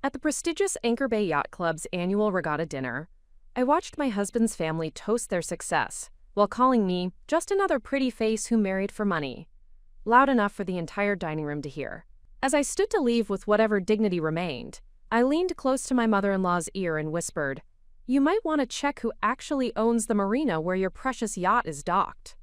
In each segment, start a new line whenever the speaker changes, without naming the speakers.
At the prestigious Anchor Bay Yacht Club's annual regatta dinner, I watched my husband's family toast their success while calling me just another pretty face who married for money, loud enough for the entire dining room to hear. As I stood to leave with whatever dignity remained, I leaned close to my mother-in-law's ear and whispered, "You might want to check who actually owns the marina where your precious yacht is docked."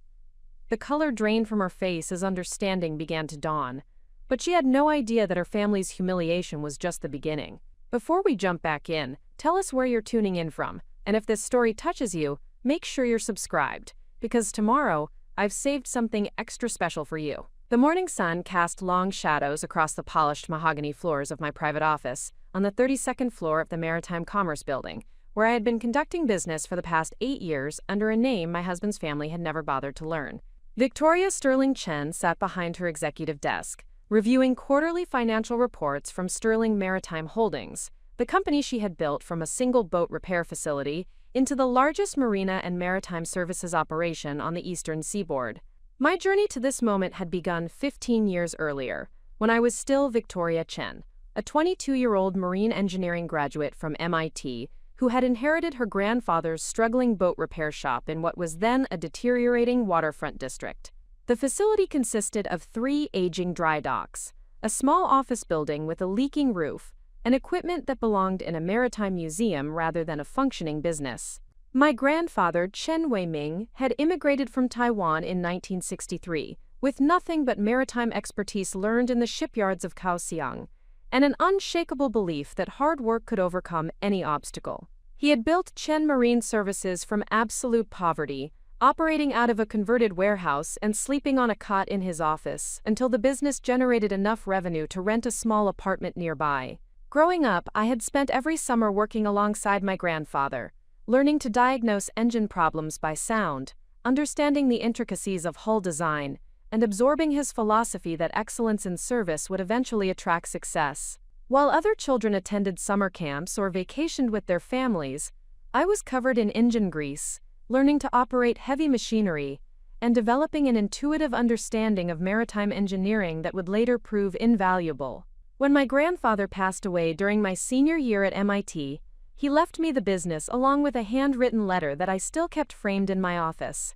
The color drained from her face as understanding began to dawn, but she had no idea that her family's humiliation was just the beginning. Before we jump back in, tell us where you're tuning in from, and if this story touches you, make sure you're subscribed, because tomorrow, I've saved something extra special for you. The morning sun cast long shadows across the polished mahogany floors of my private office on the 32nd floor of the Maritime Commerce Building, where I had been conducting business for the past 8 years under a name my husband's family had never bothered to learn. Victoria Sterling Chen sat behind her executive desk, reviewing quarterly financial reports from Sterling Maritime Holdings, the company she had built from a single boat repair facility into the largest marina and maritime services operation on the eastern seaboard. My journey to this moment had begun 15 years earlier, when I was still Victoria Chen, a 22-year-old marine engineering graduate from MIT who had inherited her grandfather's struggling boat repair shop in what was then a deteriorating waterfront district. The facility consisted of 3 aging dry docks, a small office building with a leaking roof, and equipment that belonged in a maritime museum rather than a functioning business. My grandfather, Chen Wei-ming, had immigrated from Taiwan in 1963, with nothing but maritime expertise learned in the shipyards of Kaohsiung, and an unshakable belief that hard work could overcome any obstacle. He had built Chen Marine Services from absolute poverty, operating out of a converted warehouse and sleeping on a cot in his office until the business generated enough revenue to rent a small apartment nearby. Growing up, I had spent every summer working alongside my grandfather, learning to diagnose engine problems by sound, understanding the intricacies of hull design, and absorbing his philosophy that excellence in service would eventually attract success. While other children attended summer camps or vacationed with their families, I was covered in engine grease, learning to operate heavy machinery, and developing an intuitive understanding of maritime engineering that would later prove invaluable. When my grandfather passed away during my senior year at MIT, he left me the business along with a handwritten letter that I still kept framed in my office.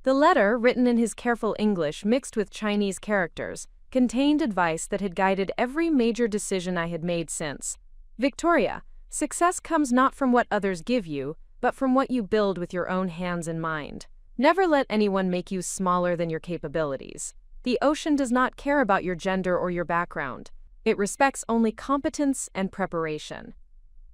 The letter, written in his careful English mixed with Chinese characters, contained advice that had guided every major decision I had made since. "Victoria, success comes not from what others give you, but from what you build with your own hands and mind. Never let anyone make you smaller than your capabilities. The ocean does not care about your gender or your background. It respects only competence and preparation."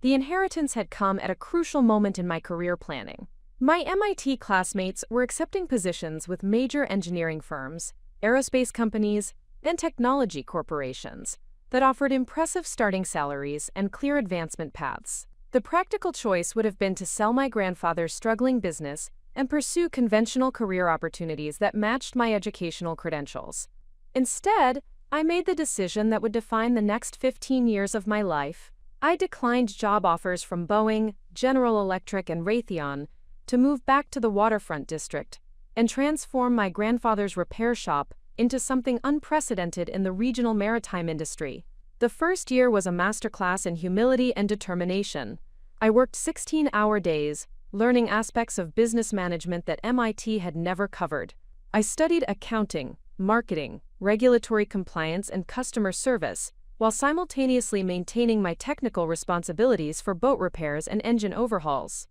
The inheritance had come at a crucial moment in my career planning. My MIT classmates were accepting positions with major engineering firms, aerospace companies, and technology corporations that offered impressive starting salaries and clear advancement paths. The practical choice would have been to sell my grandfather's struggling business and pursue conventional career opportunities that matched my educational credentials. Instead, I made the decision that would define the next 15 years of my life. I declined job offers from Boeing, General Electric, and Raytheon to move back to the waterfront district and transform my grandfather's repair shop into something unprecedented in the regional maritime industry. The first year was a masterclass in humility and determination. I worked 16-hour days, learning aspects of business management that MIT had never covered. I studied accounting, marketing, regulatory compliance, and customer service, while simultaneously maintaining my technical responsibilities for boat repairs and engine overhauls.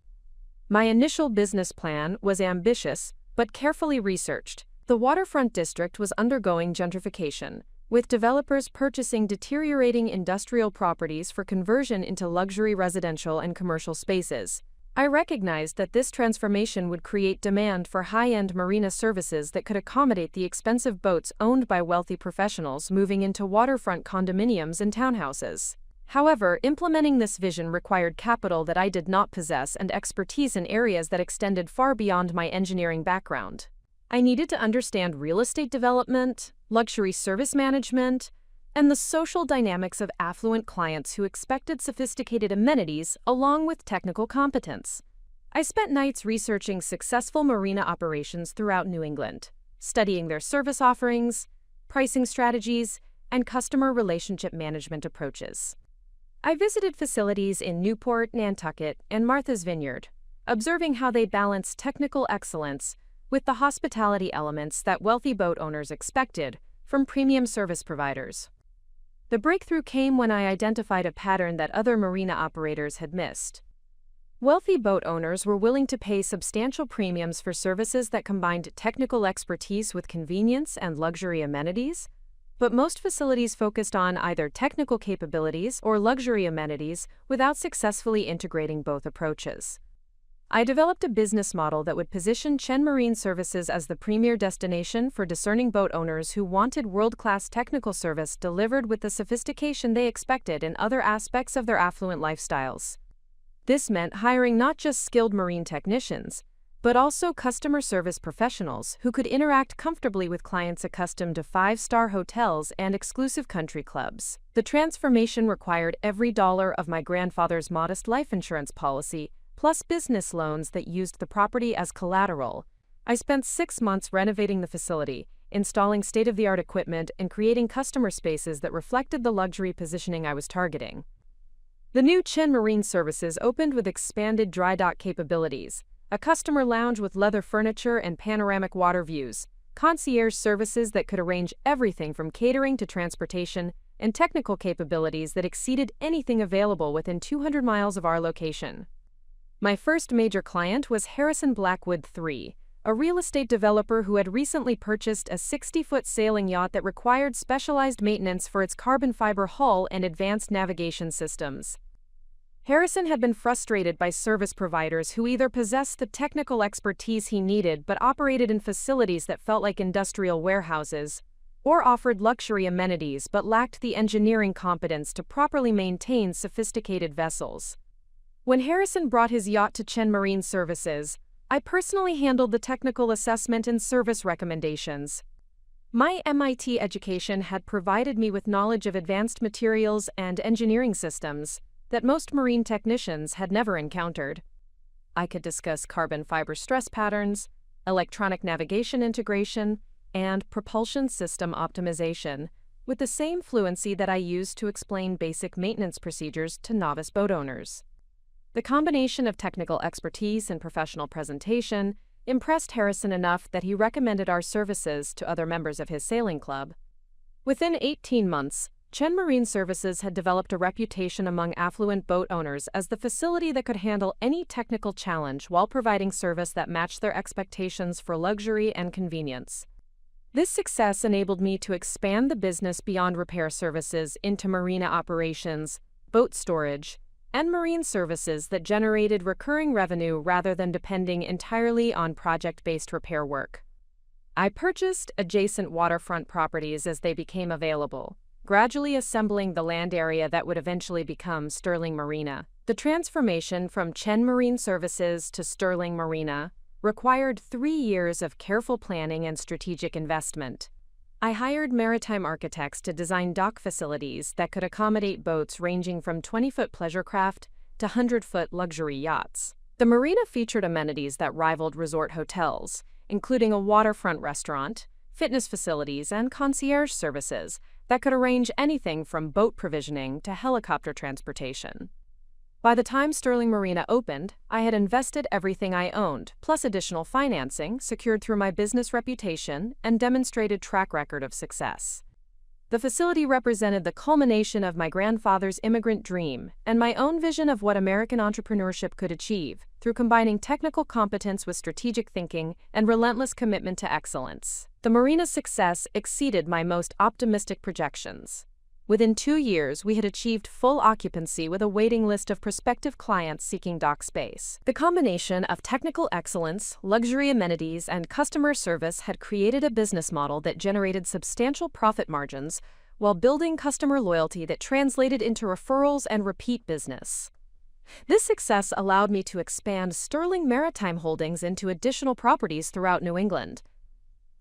My initial business plan was ambitious, but carefully researched. The waterfront district was undergoing gentrification, with developers purchasing deteriorating industrial properties for conversion into luxury residential and commercial spaces. I recognized that this transformation would create demand for high-end marina services that could accommodate the expensive boats owned by wealthy professionals moving into waterfront condominiums and townhouses. However, implementing this vision required capital that I did not possess and expertise in areas that extended far beyond my engineering background. I needed to understand real estate development, luxury service management, and the social dynamics of affluent clients who expected sophisticated amenities along with technical competence. I spent nights researching successful marina operations throughout New England, studying their service offerings, pricing strategies, and customer relationship management approaches. I visited facilities in Newport, Nantucket, and Martha's Vineyard, observing how they balance technical excellence with the hospitality elements that wealthy boat owners expected from premium service providers. The breakthrough came when I identified a pattern that other marina operators had missed. Wealthy boat owners were willing to pay substantial premiums for services that combined technical expertise with convenience and luxury amenities, but most facilities focused on either technical capabilities or luxury amenities without successfully integrating both approaches. I developed a business model that would position Chen Marine Services as the premier destination for discerning boat owners who wanted world-class technical service delivered with the sophistication they expected in other aspects of their affluent lifestyles. This meant hiring not just skilled marine technicians, but also customer service professionals who could interact comfortably with clients accustomed to five-star hotels and exclusive country clubs. The transformation required every dollar of my grandfather's modest life insurance policy, plus business loans that used the property as collateral. I spent 6 months renovating the facility, installing state-of-the-art equipment, and creating customer spaces that reflected the luxury positioning I was targeting. The new Chen Marine Services opened with expanded dry dock capabilities, a customer lounge with leather furniture and panoramic water views, concierge services that could arrange everything from catering to transportation, and technical capabilities that exceeded anything available within 200 miles of our location. My first major client was Harrison Blackwood III, a real estate developer who had recently purchased a 60-foot sailing yacht that required specialized maintenance for its carbon fiber hull and advanced navigation systems. Harrison had been frustrated by service providers who either possessed the technical expertise he needed but operated in facilities that felt like industrial warehouses, or offered luxury amenities but lacked the engineering competence to properly maintain sophisticated vessels. When Harrison brought his yacht to Chen Marine Services, I personally handled the technical assessment and service recommendations. My MIT education had provided me with knowledge of advanced materials and engineering systems that most marine technicians had never encountered. I could discuss carbon fiber stress patterns, electronic navigation integration, and propulsion system optimization with the same fluency that I used to explain basic maintenance procedures to novice boat owners. The combination of technical expertise and professional presentation impressed Harrison enough that he recommended our services to other members of his sailing club. Within 18 months, Chen Marine Services had developed a reputation among affluent boat owners as the facility that could handle any technical challenge while providing service that matched their expectations for luxury and convenience. This success enabled me to expand the business beyond repair services into marina operations, boat storage, and marine services that generated recurring revenue rather than depending entirely on project-based repair work. I purchased adjacent waterfront properties as they became available, gradually assembling the land area that would eventually become Sterling Marina. The transformation from Chen Marine Services to Sterling Marina required 3 years of careful planning and strategic investment. I hired maritime architects to design dock facilities that could accommodate boats ranging from 20-foot pleasure craft to 100-foot luxury yachts. The marina featured amenities that rivaled resort hotels, including a waterfront restaurant, fitness facilities, and concierge services that could arrange anything from boat provisioning to helicopter transportation. By the time Sterling Marina opened, I had invested everything I owned, plus additional financing secured through my business reputation and demonstrated track record of success. The facility represented the culmination of my grandfather's immigrant dream and my own vision of what American entrepreneurship could achieve through combining technical competence with strategic thinking and relentless commitment to excellence. The marina's success exceeded my most optimistic projections. Within 2 years, we had achieved full occupancy with a waiting list of prospective clients seeking dock space. The combination of technical excellence, luxury amenities, and customer service had created a business model that generated substantial profit margins while building customer loyalty that translated into referrals and repeat business. This success allowed me to expand Sterling Maritime Holdings into additional properties throughout New England.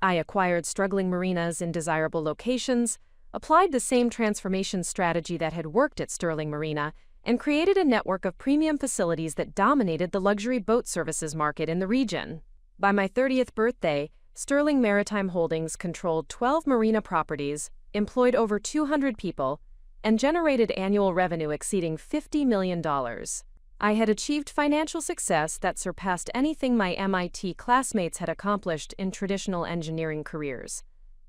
I acquired struggling marinas in desirable locations, applied the same transformation strategy that had worked at Sterling Marina, and created a network of premium facilities that dominated the luxury boat services market in the region. By my 30th birthday, Sterling Maritime Holdings controlled 12 marina properties, employed over 200 people, and generated annual revenue exceeding $50 million. I had achieved financial success that surpassed anything my MIT classmates had accomplished in traditional engineering careers,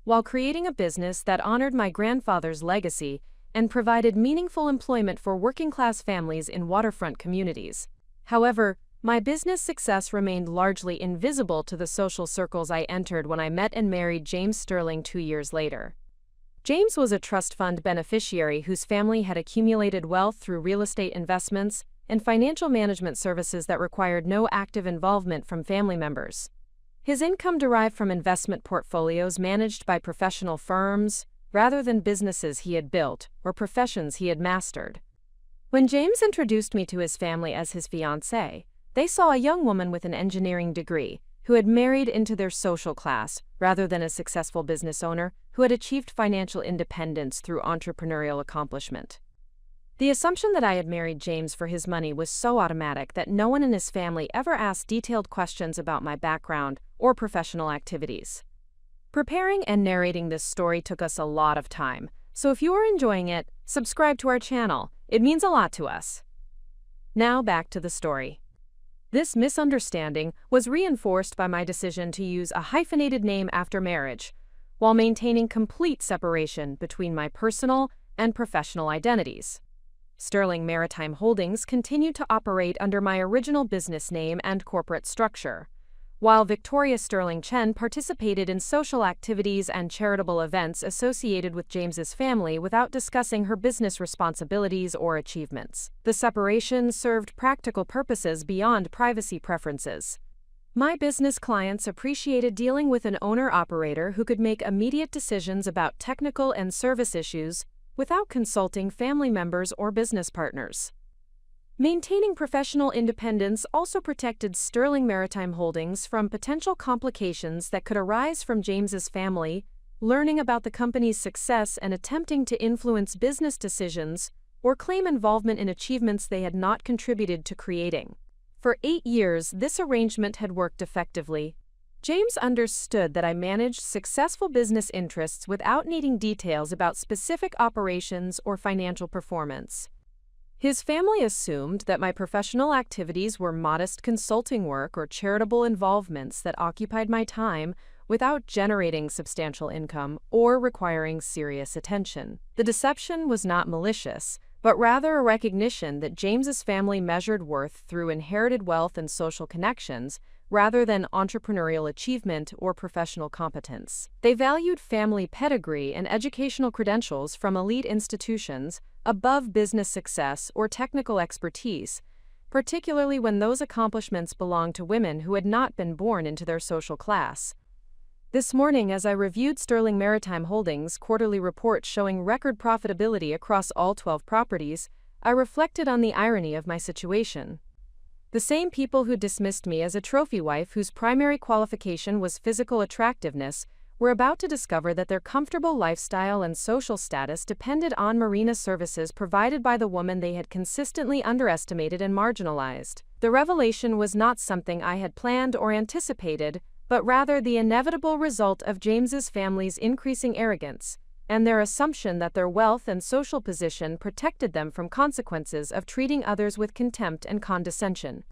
while creating a business that honored my grandfather's legacy and provided meaningful employment for working-class families in waterfront communities. However, my business success remained largely invisible to the social circles I entered when I met and married James Sterling 2 years later. James was a trust fund beneficiary whose family had accumulated wealth through real estate investments and financial management services that required no active involvement from family members. His income derived from investment portfolios managed by professional firms, rather than businesses he had built or professions he had mastered. When James introduced me to his family as his fiancée, they saw a young woman with an engineering degree who had married into their social class rather than a successful business owner who had achieved financial independence through entrepreneurial accomplishment. The assumption that I had married James for his money was so automatic that no one in his family ever asked detailed questions about my background or professional activities. Preparing and narrating this story took us a lot of time, so if you are enjoying it, subscribe to our channel. It means a lot to us. Now back to the story. This misunderstanding was reinforced by my decision to use a hyphenated name after marriage, while maintaining complete separation between my personal and professional identities. Sterling Maritime Holdings continued to operate under my original business name and corporate structure, while Victoria Sterling Chen participated in social activities and charitable events associated with James's family without discussing her business responsibilities or achievements. The separation served practical purposes beyond privacy preferences. My business clients appreciated dealing with an owner-operator who could make immediate decisions about technical and service issues without consulting family members or business partners. Maintaining professional independence also protected Sterling Maritime Holdings from potential complications that could arise from James's family learning about the company's success and attempting to influence business decisions or claim involvement in achievements they had not contributed to creating. For 8 years, this arrangement had worked effectively. James understood that I managed successful business interests without needing details about specific operations or financial performance. His family assumed that my professional activities were modest consulting work or charitable involvements that occupied my time without generating substantial income or requiring serious attention. The deception was not malicious, but rather a recognition that James's family measured worth through inherited wealth and social connections, rather than entrepreneurial achievement or professional competence. They valued family pedigree and educational credentials from elite institutions above business success or technical expertise, particularly when those accomplishments belonged to women who had not been born into their social class. This morning, as I reviewed Sterling Maritime Holdings' quarterly report showing record profitability across all 12 properties, I reflected on the irony of my situation. The same people who dismissed me as a trophy wife whose primary qualification was physical attractiveness were about to discover that their comfortable lifestyle and social status depended on Marina services provided by the woman they had consistently underestimated and marginalized. The revelation was not something I had planned or anticipated, but rather the inevitable result of James's family's increasing arrogance and their assumption that their wealth and social position protected them from consequences of treating others with contempt and condescension.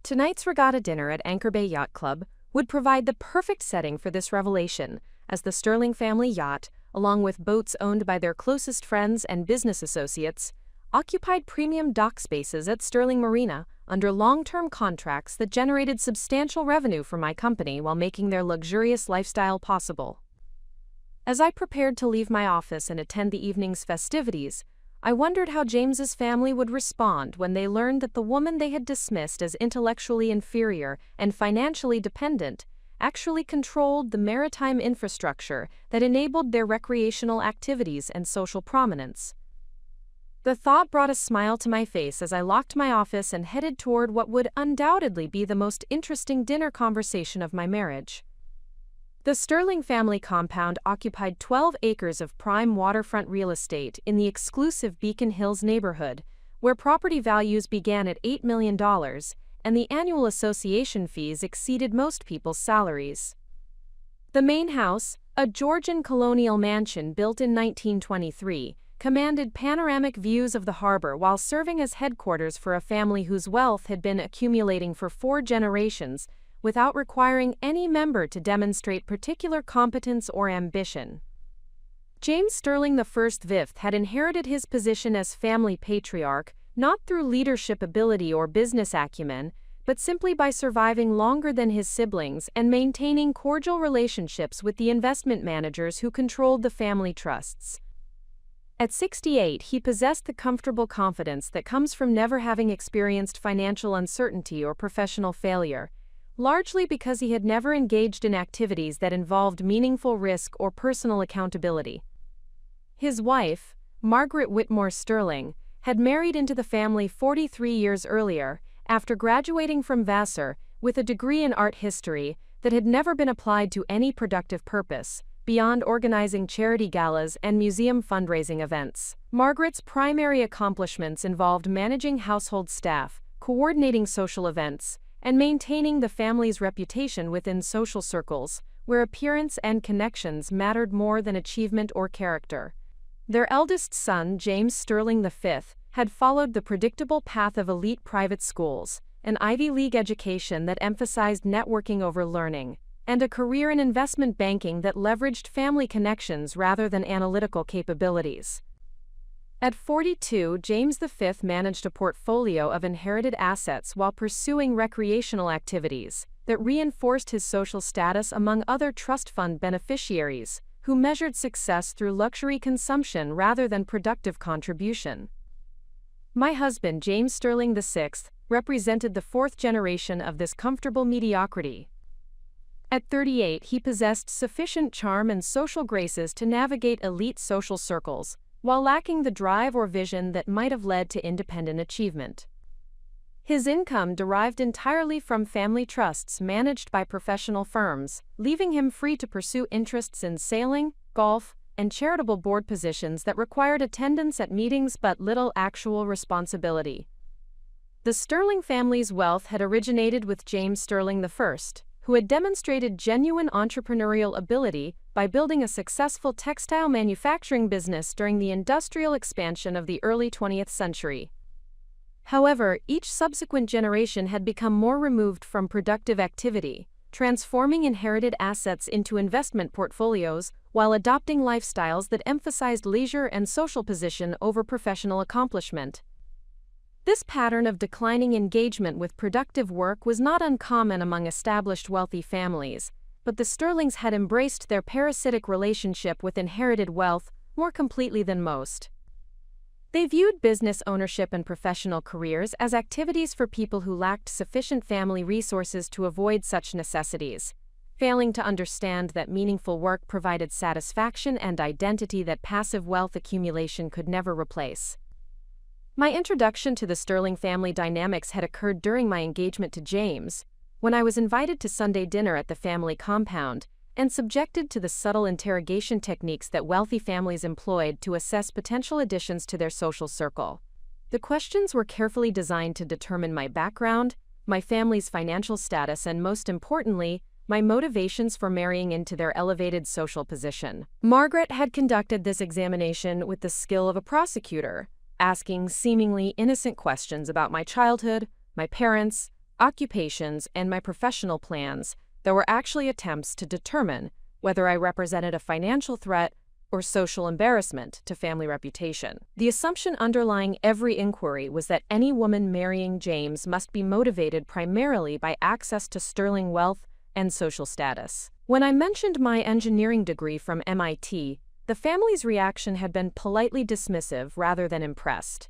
Tonight's regatta dinner at Anchor Bay Yacht Club would provide the perfect setting for this revelation, as the Sterling family yacht, along with boats owned by their closest friends and business associates, occupied premium dock spaces at Sterling Marina under long-term contracts that generated substantial revenue for my company while making their luxurious lifestyle possible. As I prepared to leave my office and attend the evening's festivities, I wondered how James's family would respond when they learned that the woman they had dismissed as intellectually inferior and financially dependent actually controlled the maritime infrastructure that enabled their recreational activities and social prominence. The thought brought a smile to my face as I locked my office and headed toward what would undoubtedly be the most interesting dinner conversation of my marriage. The Sterling family compound occupied 12 acres of prime waterfront real estate in the exclusive Beacon Hills neighborhood, where property values began at $8 million and the annual association fees exceeded most people's salaries. The main house, a Georgian colonial mansion built in 1923, commanded panoramic views of the harbor while serving as headquarters for a family whose wealth had been accumulating for 4 generations without requiring any member to demonstrate particular competence or ambition. James Sterling I Vth had inherited his position as family patriarch not through leadership ability or business acumen, but simply by surviving longer than his siblings and maintaining cordial relationships with the investment managers who controlled the family trusts. At 68, he possessed the comfortable confidence that comes from never having experienced financial uncertainty or professional failure, largely because he had never engaged in activities that involved meaningful risk or personal accountability. His wife, Margaret Whitmore Sterling, had married into the family 43 years earlier, after graduating from Vassar with a degree in art history that had never been applied to any productive purpose, beyond organizing charity galas and museum fundraising events. Margaret's primary accomplishments involved managing household staff, coordinating social events, and maintaining the family's reputation within social circles, where appearance and connections mattered more than achievement or character. Their eldest son, James Sterling V, had followed the predictable path of elite private schools, an Ivy League education that emphasized networking over learning, and a career in investment banking that leveraged family connections rather than analytical capabilities. At 42, James V managed a portfolio of inherited assets while pursuing recreational activities that reinforced his social status among other trust fund beneficiaries, who measured success through luxury consumption rather than productive contribution. My husband, James Sterling VI, represented the 4th generation of this comfortable mediocrity. At 38, he possessed sufficient charm and social graces to navigate elite social circles, while lacking the drive or vision that might have led to independent achievement. His income derived entirely from family trusts managed by professional firms, leaving him free to pursue interests in sailing, golf, and charitable board positions that required attendance at meetings but little actual responsibility. The Sterling family's wealth had originated with James Sterling I, who had demonstrated genuine entrepreneurial ability by building a successful textile manufacturing business during the industrial expansion of the early 20th century. However, each subsequent generation had become more removed from productive activity, transforming inherited assets into investment portfolios while adopting lifestyles that emphasized leisure and social position over professional accomplishment. This pattern of declining engagement with productive work was not uncommon among established wealthy families, but the Sterlings had embraced their parasitic relationship with inherited wealth more completely than most. They viewed business ownership and professional careers as activities for people who lacked sufficient family resources to avoid such necessities, failing to understand that meaningful work provided satisfaction and identity that passive wealth accumulation could never replace. My introduction to the Sterling family dynamics had occurred during my engagement to James, when I was invited to Sunday dinner at the family compound and subjected to the subtle interrogation techniques that wealthy families employed to assess potential additions to their social circle. The questions were carefully designed to determine my background, my family's financial status, and most importantly, my motivations for marrying into their elevated social position. Margaret had conducted this examination with the skill of a prosecutor, asking seemingly innocent questions about my childhood, my parents, occupations, and my professional plans that were actually attempts to determine whether I represented a financial threat or social embarrassment to family reputation. The assumption underlying every inquiry was that any woman marrying James must be motivated primarily by access to sterling wealth and social status. When I mentioned my engineering degree from MIT, the family's reaction had been politely dismissive rather than impressed.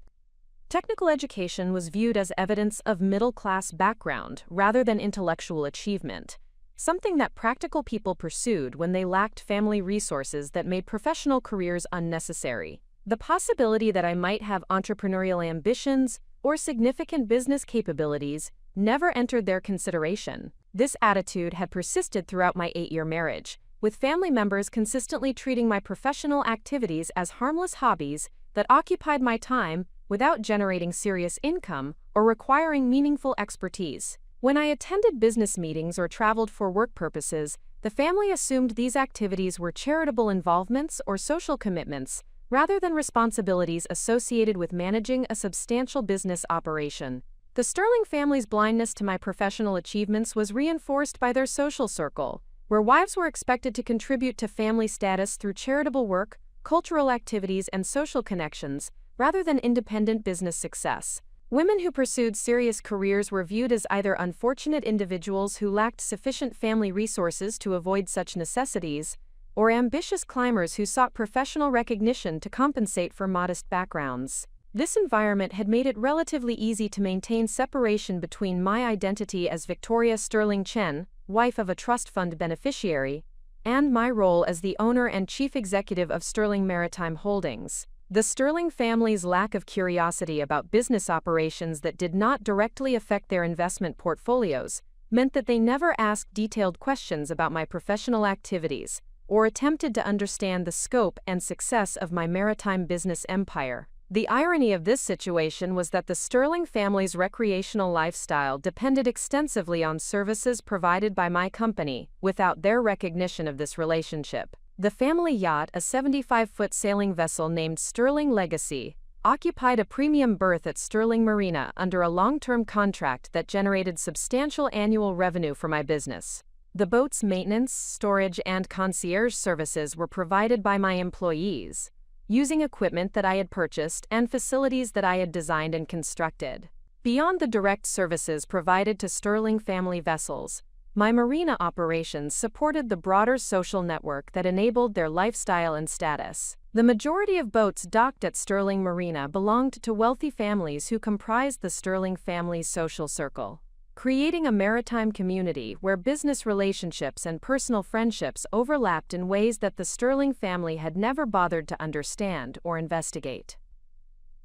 Technical education was viewed as evidence of middle-class background rather than intellectual achievement, something that practical people pursued when they lacked family resources that made professional careers unnecessary. The possibility that I might have entrepreneurial ambitions or significant business capabilities never entered their consideration. This attitude had persisted throughout my 8-year marriage, with family members consistently treating my professional activities as harmless hobbies that occupied my time without generating serious income or requiring meaningful expertise. When I attended business meetings or traveled for work purposes, the family assumed these activities were charitable involvements or social commitments rather than responsibilities associated with managing a substantial business operation. The Sterling family's blindness to my professional achievements was reinforced by their social circle, where wives were expected to contribute to family status through charitable work, cultural activities, and social connections, rather than independent business success. Women who pursued serious careers were viewed as either unfortunate individuals who lacked sufficient family resources to avoid such necessities, or ambitious climbers who sought professional recognition to compensate for modest backgrounds. This environment had made it relatively easy to maintain separation between my identity as Victoria Sterling Chen, wife of a trust fund beneficiary, and my role as the owner and chief executive of Sterling Maritime Holdings. The Sterling family's lack of curiosity about business operations that did not directly affect their investment portfolios meant that they never asked detailed questions about my professional activities or attempted to understand the scope and success of my maritime business empire. The irony of this situation was that the Sterling family's recreational lifestyle depended extensively on services provided by my company, without their recognition of this relationship. The family yacht, a 75-foot sailing vessel named Sterling Legacy, occupied a premium berth at Sterling Marina under a long-term contract that generated substantial annual revenue for my business. The boat's maintenance, storage, and concierge services were provided by my employees, using equipment that I had purchased and facilities that I had designed and constructed. Beyond the direct services provided to Sterling family vessels, my marina operations supported the broader social network that enabled their lifestyle and status. The majority of boats docked at Sterling Marina belonged to wealthy families who comprised the Sterling family's social circle, creating a maritime community where business relationships and personal friendships overlapped in ways that the Sterling family had never bothered to understand or investigate.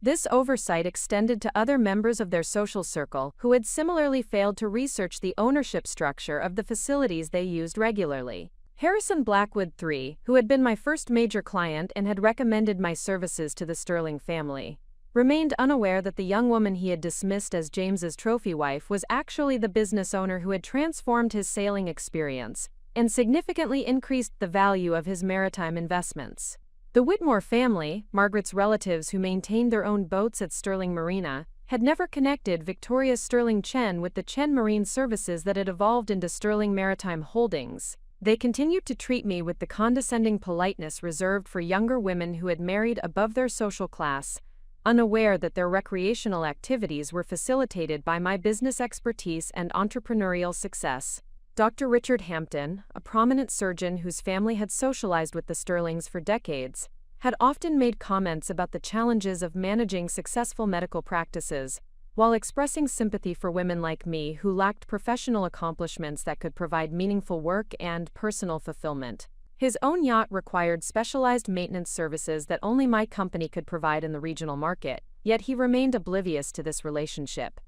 This oversight extended to other members of their social circle who had similarly failed to research the ownership structure of the facilities they used regularly. Harrison Blackwood III, who had been my first major client and had recommended my services to the Sterling family, remained unaware that the young woman he had dismissed as James's trophy wife was actually the business owner who had transformed his sailing experience and significantly increased the value of his maritime investments. The Whitmore family, Margaret's relatives who maintained their own boats at Sterling Marina, had never connected Victoria Sterling Chen with the Chen Marine Services that had evolved into Sterling Maritime Holdings. They continued to treat me with the condescending politeness reserved for younger women who had married above their social class, unaware that their recreational activities were facilitated by my business expertise and entrepreneurial success. Dr. Richard Hampton, a prominent surgeon whose family had socialized with the Sterlings for decades, had often made comments about the challenges of managing successful medical practices, while expressing sympathy for women like me who lacked professional accomplishments that could provide meaningful work and personal fulfillment. His own yacht required specialized maintenance services that only my company could provide in the regional market, yet he remained oblivious to this relationship.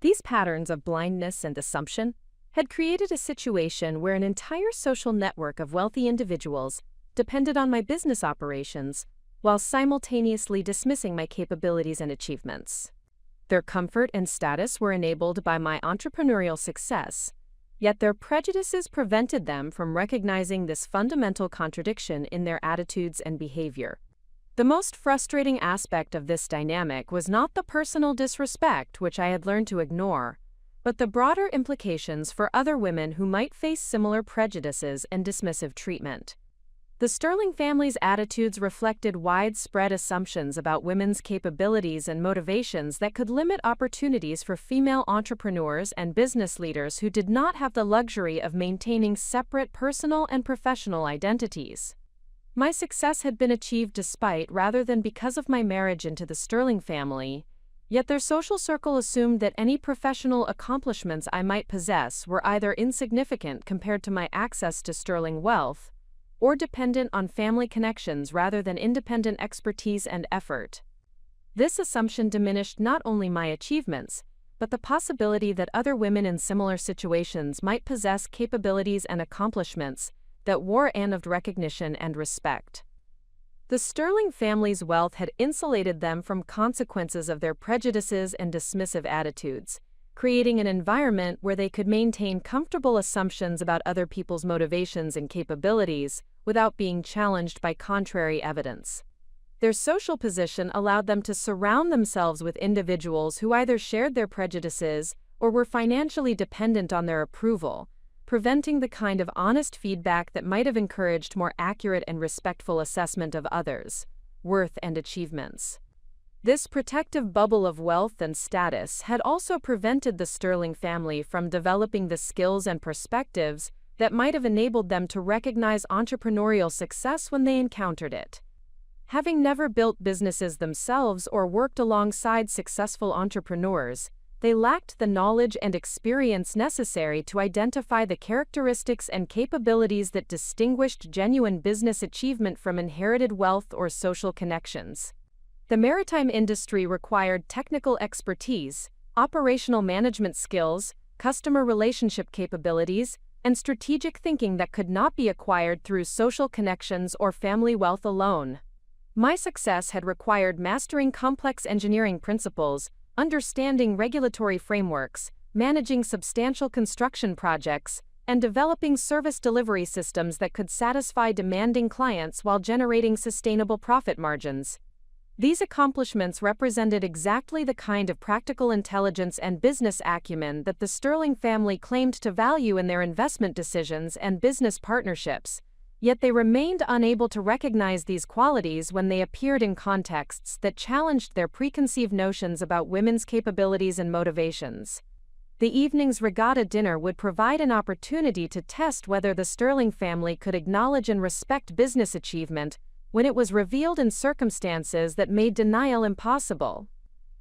These patterns of blindness and assumption had created a situation where an entire social network of wealthy individuals depended on my business operations, while simultaneously dismissing my capabilities and achievements. Their comfort and status were enabled by my entrepreneurial success, yet their prejudices prevented them from recognizing this fundamental contradiction in their attitudes and behavior. The most frustrating aspect of this dynamic was not the personal disrespect, which I had learned to ignore, but the broader implications for other women who might face similar prejudices and dismissive treatment. The Sterling family's attitudes reflected widespread assumptions about women's capabilities and motivations that could limit opportunities for female entrepreneurs and business leaders who did not have the luxury of maintaining separate personal and professional identities. My success had been achieved despite rather than because of my marriage into the Sterling family, yet their social circle assumed that any professional accomplishments I might possess were either insignificant compared to my access to Sterling wealth, or dependent on family connections rather than independent expertise and effort. This assumption diminished not only my achievements, but the possibility that other women in similar situations might possess capabilities and accomplishments that warranted recognition and respect. The Sterling family's wealth had insulated them from consequences of their prejudices and dismissive attitudes, creating an environment where they could maintain comfortable assumptions about other people's motivations and capabilities without being challenged by contrary evidence. Their social position allowed them to surround themselves with individuals who either shared their prejudices or were financially dependent on their approval, preventing the kind of honest feedback that might have encouraged more accurate and respectful assessment of others' worth and achievements. This protective bubble of wealth and status had also prevented the Sterling family from developing the skills and perspectives that might have enabled them to recognize entrepreneurial success when they encountered it. Having never built businesses themselves or worked alongside successful entrepreneurs, they lacked the knowledge and experience necessary to identify the characteristics and capabilities that distinguished genuine business achievement from inherited wealth or social connections. The maritime industry required technical expertise, operational management skills, customer relationship capabilities, and strategic thinking that could not be acquired through social connections or family wealth alone. My success had required mastering complex engineering principles, understanding regulatory frameworks, managing substantial construction projects, and developing service delivery systems that could satisfy demanding clients while generating sustainable profit margins. These accomplishments represented exactly the kind of practical intelligence and business acumen that the Sterling family claimed to value in their investment decisions and business partnerships, yet they remained unable to recognize these qualities when they appeared in contexts that challenged their preconceived notions about women's capabilities and motivations. The evening's regatta dinner would provide an opportunity to test whether the Sterling family could acknowledge and respect business achievement when it was revealed in circumstances that made denial impossible.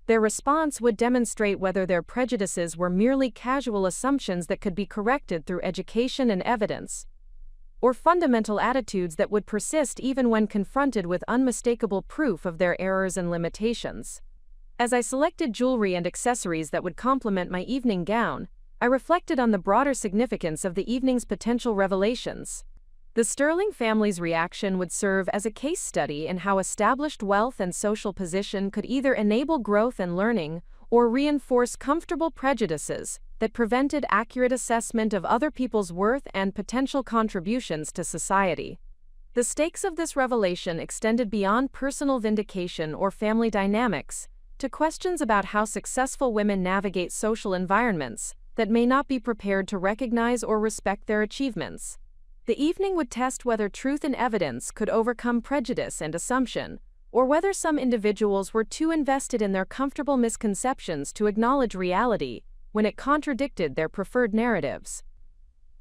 Their response would demonstrate whether their prejudices were merely casual assumptions that could be corrected through education and evidence, or fundamental attitudes that would persist even when confronted with unmistakable proof of their errors and limitations. As I selected jewelry and accessories that would complement my evening gown, I reflected on the broader significance of the evening's potential revelations. The Sterling family's reaction would serve as a case study in how established wealth and social position could either enable growth and learning or reinforce comfortable prejudices that prevented accurate assessment of other people's worth and potential contributions to society. The stakes of this revelation extended beyond personal vindication or family dynamics to questions about how successful women navigate social environments that may not be prepared to recognize or respect their achievements. The evening would test whether truth and evidence could overcome prejudice and assumption, or whether some individuals were too invested in their comfortable misconceptions to acknowledge reality when it contradicted their preferred narratives.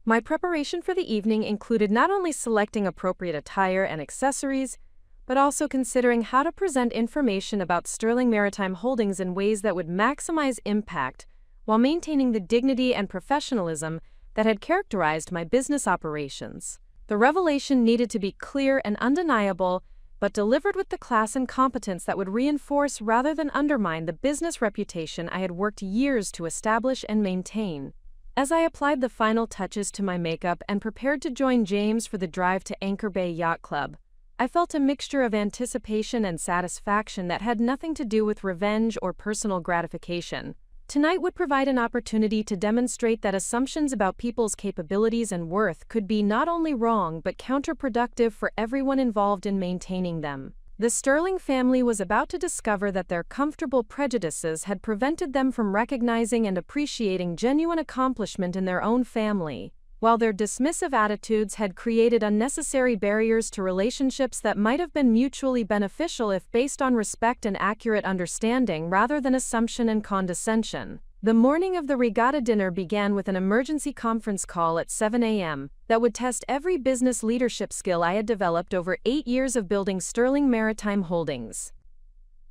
My preparation for the evening included not only selecting appropriate attire and accessories, but also considering how to present information about Sterling Maritime Holdings in ways that would maximize impact while maintaining the dignity and professionalism that had characterized my business operations. The revelation needed to be clear and undeniable, but delivered with the class and competence that would reinforce rather than undermine the business reputation I had worked years to establish and maintain. As I applied the final touches to my makeup and prepared to join James for the drive to Anchor Bay Yacht Club, I felt a mixture of anticipation and satisfaction that had nothing to do with revenge or personal gratification. Tonight would provide an opportunity to demonstrate that assumptions about people's capabilities and worth could be not only wrong but counterproductive for everyone involved in maintaining them. The Sterling family was about to discover that their comfortable prejudices had prevented them from recognizing and appreciating genuine accomplishment in their own family, while their dismissive attitudes had created unnecessary barriers to relationships that might have been mutually beneficial if based on respect and accurate understanding rather than assumption and condescension. The morning of the regatta dinner began with an emergency conference call at 7 a.m. that would test every business leadership skill I had developed over 8 years of building Sterling Maritime Holdings.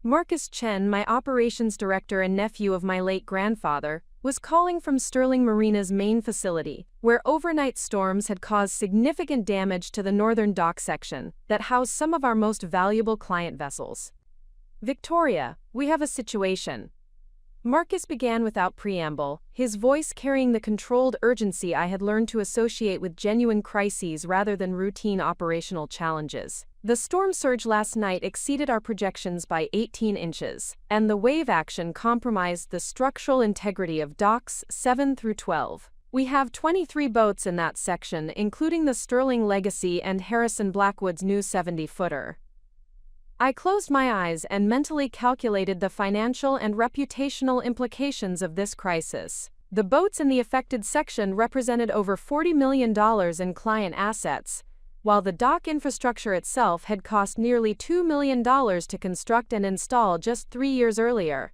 Marcus Chen, my operations director and nephew of my late grandfather, was calling from Sterling Marina's main facility, where overnight storms had caused significant damage to the northern dock section that housed some of our most valuable client vessels. "Victoria, we have a situation." Marcus began without preamble, his voice carrying the controlled urgency I had learned to associate with genuine crises rather than routine operational challenges. The storm surge last night exceeded our projections by 18 inches, and the wave action compromised the structural integrity of docks 7 through 12. We have 23 boats in that section, including the Sterling Legacy and Harrison Blackwood's new 70-footer. I closed my eyes and mentally calculated the financial and reputational implications of this crisis. The boats in the affected section represented over $40 million in client assets, while the dock infrastructure itself had cost nearly $2 million to construct and install just 3 years earlier.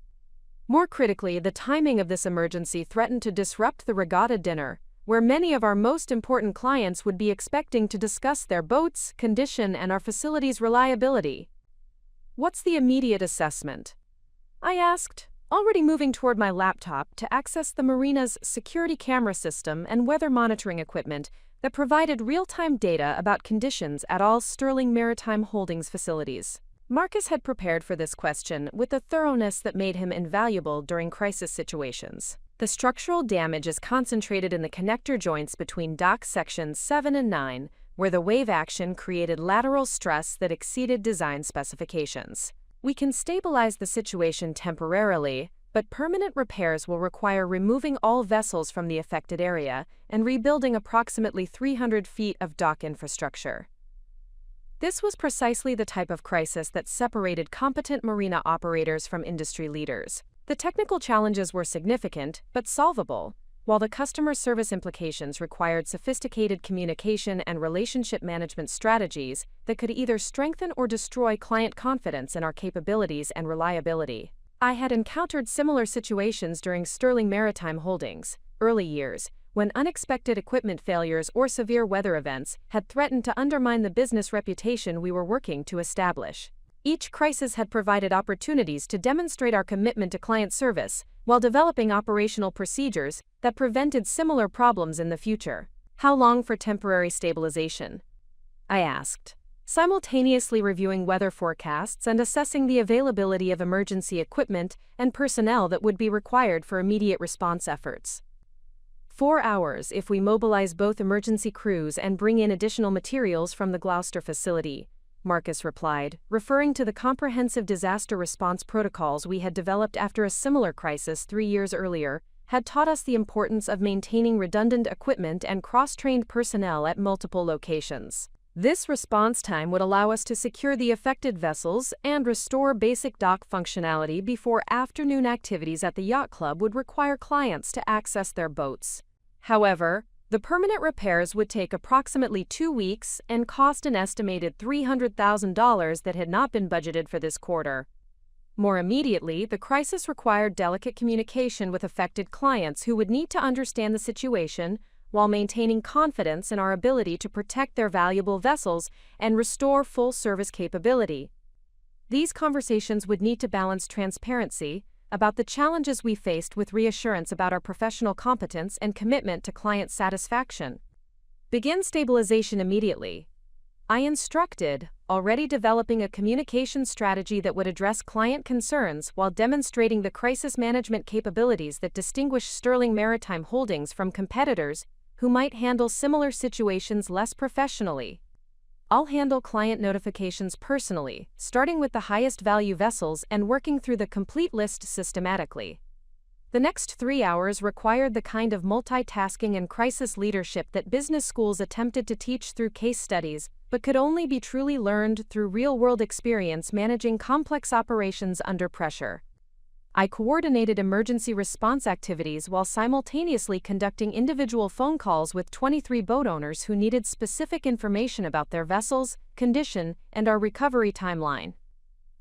More critically, the timing of this emergency threatened to disrupt the regatta dinner, where many of our most important clients would be expecting to discuss their boats' condition and our facility's reliability. "What's the immediate assessment?" I asked, already moving toward my laptop to access the Marina's security camera system and weather monitoring equipment that provided real-time data about conditions at all Sterling Maritime Holdings facilities. Marcus had prepared for this question with a thoroughness that made him invaluable during crisis situations. The structural damage is concentrated in the connector joints between dock sections 7 and 9, where the wave action created lateral stress that exceeded design specifications. We can stabilize the situation temporarily, but permanent repairs will require removing all vessels from the affected area and rebuilding approximately 300 feet of dock infrastructure. This was precisely the type of crisis that separated competent marina operators from industry leaders. The technical challenges were significant, but solvable, while the customer service implications required sophisticated communication and relationship management strategies that could either strengthen or destroy client confidence in our capabilities and reliability. I had encountered similar situations during Sterling Maritime Holdings' early years, when unexpected equipment failures or severe weather events had threatened to undermine the business reputation we were working to establish. Each crisis had provided opportunities to demonstrate our commitment to client service, while developing operational procedures that prevented similar problems in the future. "How long for temporary stabilization?" I asked, simultaneously reviewing weather forecasts and assessing the availability of emergency equipment and personnel that would be required for immediate response efforts. 4 hours if we mobilize both emergency crews and bring in additional materials from the Gloucester facility," Marcus replied, referring to the comprehensive disaster response protocols we had developed after a similar crisis 3 years earlier, had taught us the importance of maintaining redundant equipment and cross-trained personnel at multiple locations. This response time would allow us to secure the affected vessels and restore basic dock functionality before afternoon activities at the yacht club would require clients to access their boats. However, the permanent repairs would take approximately 2 weeks and cost an estimated $300,000 that had not been budgeted for this quarter. More immediately, the crisis required delicate communication with affected clients who would need to understand the situation while maintaining confidence in our ability to protect their valuable vessels and restore full service capability. These conversations would need to balance transparency about the challenges we faced with reassurance about our professional competence and commitment to client satisfaction. "Begin stabilization immediately," I instructed, already developing a communication strategy that would address client concerns while demonstrating the crisis management capabilities that distinguish Sterling Maritime Holdings from competitors who might handle similar situations less professionally. "I'll handle client notifications personally, starting with the highest value vessels and working through the complete list systematically." The next 3 hours required the kind of multitasking and crisis leadership that business schools attempted to teach through case studies, but could only be truly learned through real-world experience managing complex operations under pressure. I coordinated emergency response activities while simultaneously conducting individual phone calls with 23 boat owners who needed specific information about their vessels, condition, and our recovery timeline.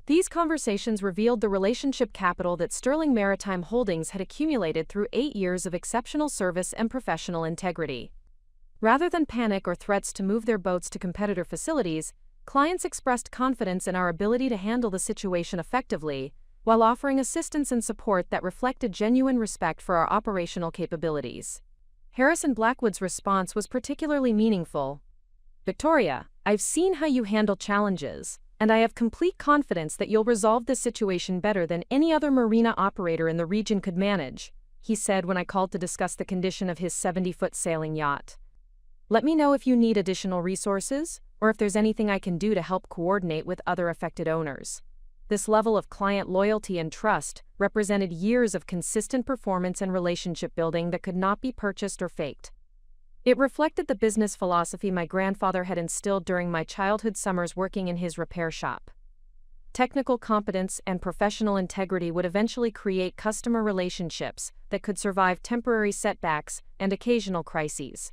These conversations revealed the relationship capital that Sterling Maritime Holdings had accumulated through 8 years of exceptional service and professional integrity. Rather than panic or threats to move their boats to competitor facilities, clients expressed confidence in our ability to handle the situation effectively, while offering assistance and support that reflected genuine respect for our operational capabilities. Harrison Blackwood's response was particularly meaningful. "Victoria, I've seen how you handle challenges, and I have complete confidence that you'll resolve this situation better than any other marina operator in the region could manage," he said when I called to discuss the condition of his 70-foot sailing yacht. "Let me know if you need additional resources, or if there's anything I can do to help coordinate with other affected owners." This level of client loyalty and trust represented years of consistent performance and relationship building that could not be purchased or faked. It reflected the business philosophy my grandfather had instilled during my childhood summers working in his repair shop. technical competence, and professional integrity would eventually create customer relationships that could survive temporary setbacks and occasional crises.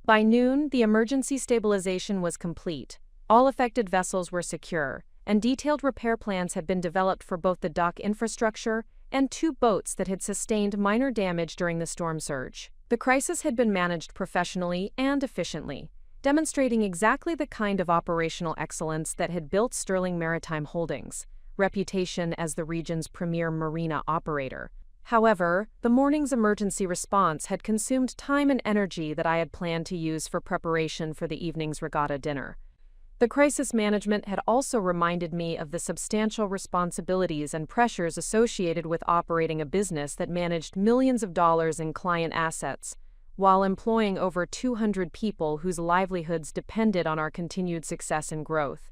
By noon, the emergency stabilization was complete. All affected vessels were secure, and detailed repair plans had been developed for both the dock infrastructure and 2 boats that had sustained minor damage during the storm surge. The crisis had been managed professionally and efficiently, demonstrating exactly the kind of operational excellence that had built Sterling Maritime Holdings' reputation as the region's premier marina operator. However, the morning's emergency response had consumed time and energy that I had planned to use for preparation for the evening's regatta dinner. The crisis management had also reminded me of the substantial responsibilities and pressures associated with operating a business that managed millions of dollars in client assets, while employing over 200 people whose livelihoods depended on our continued success and growth.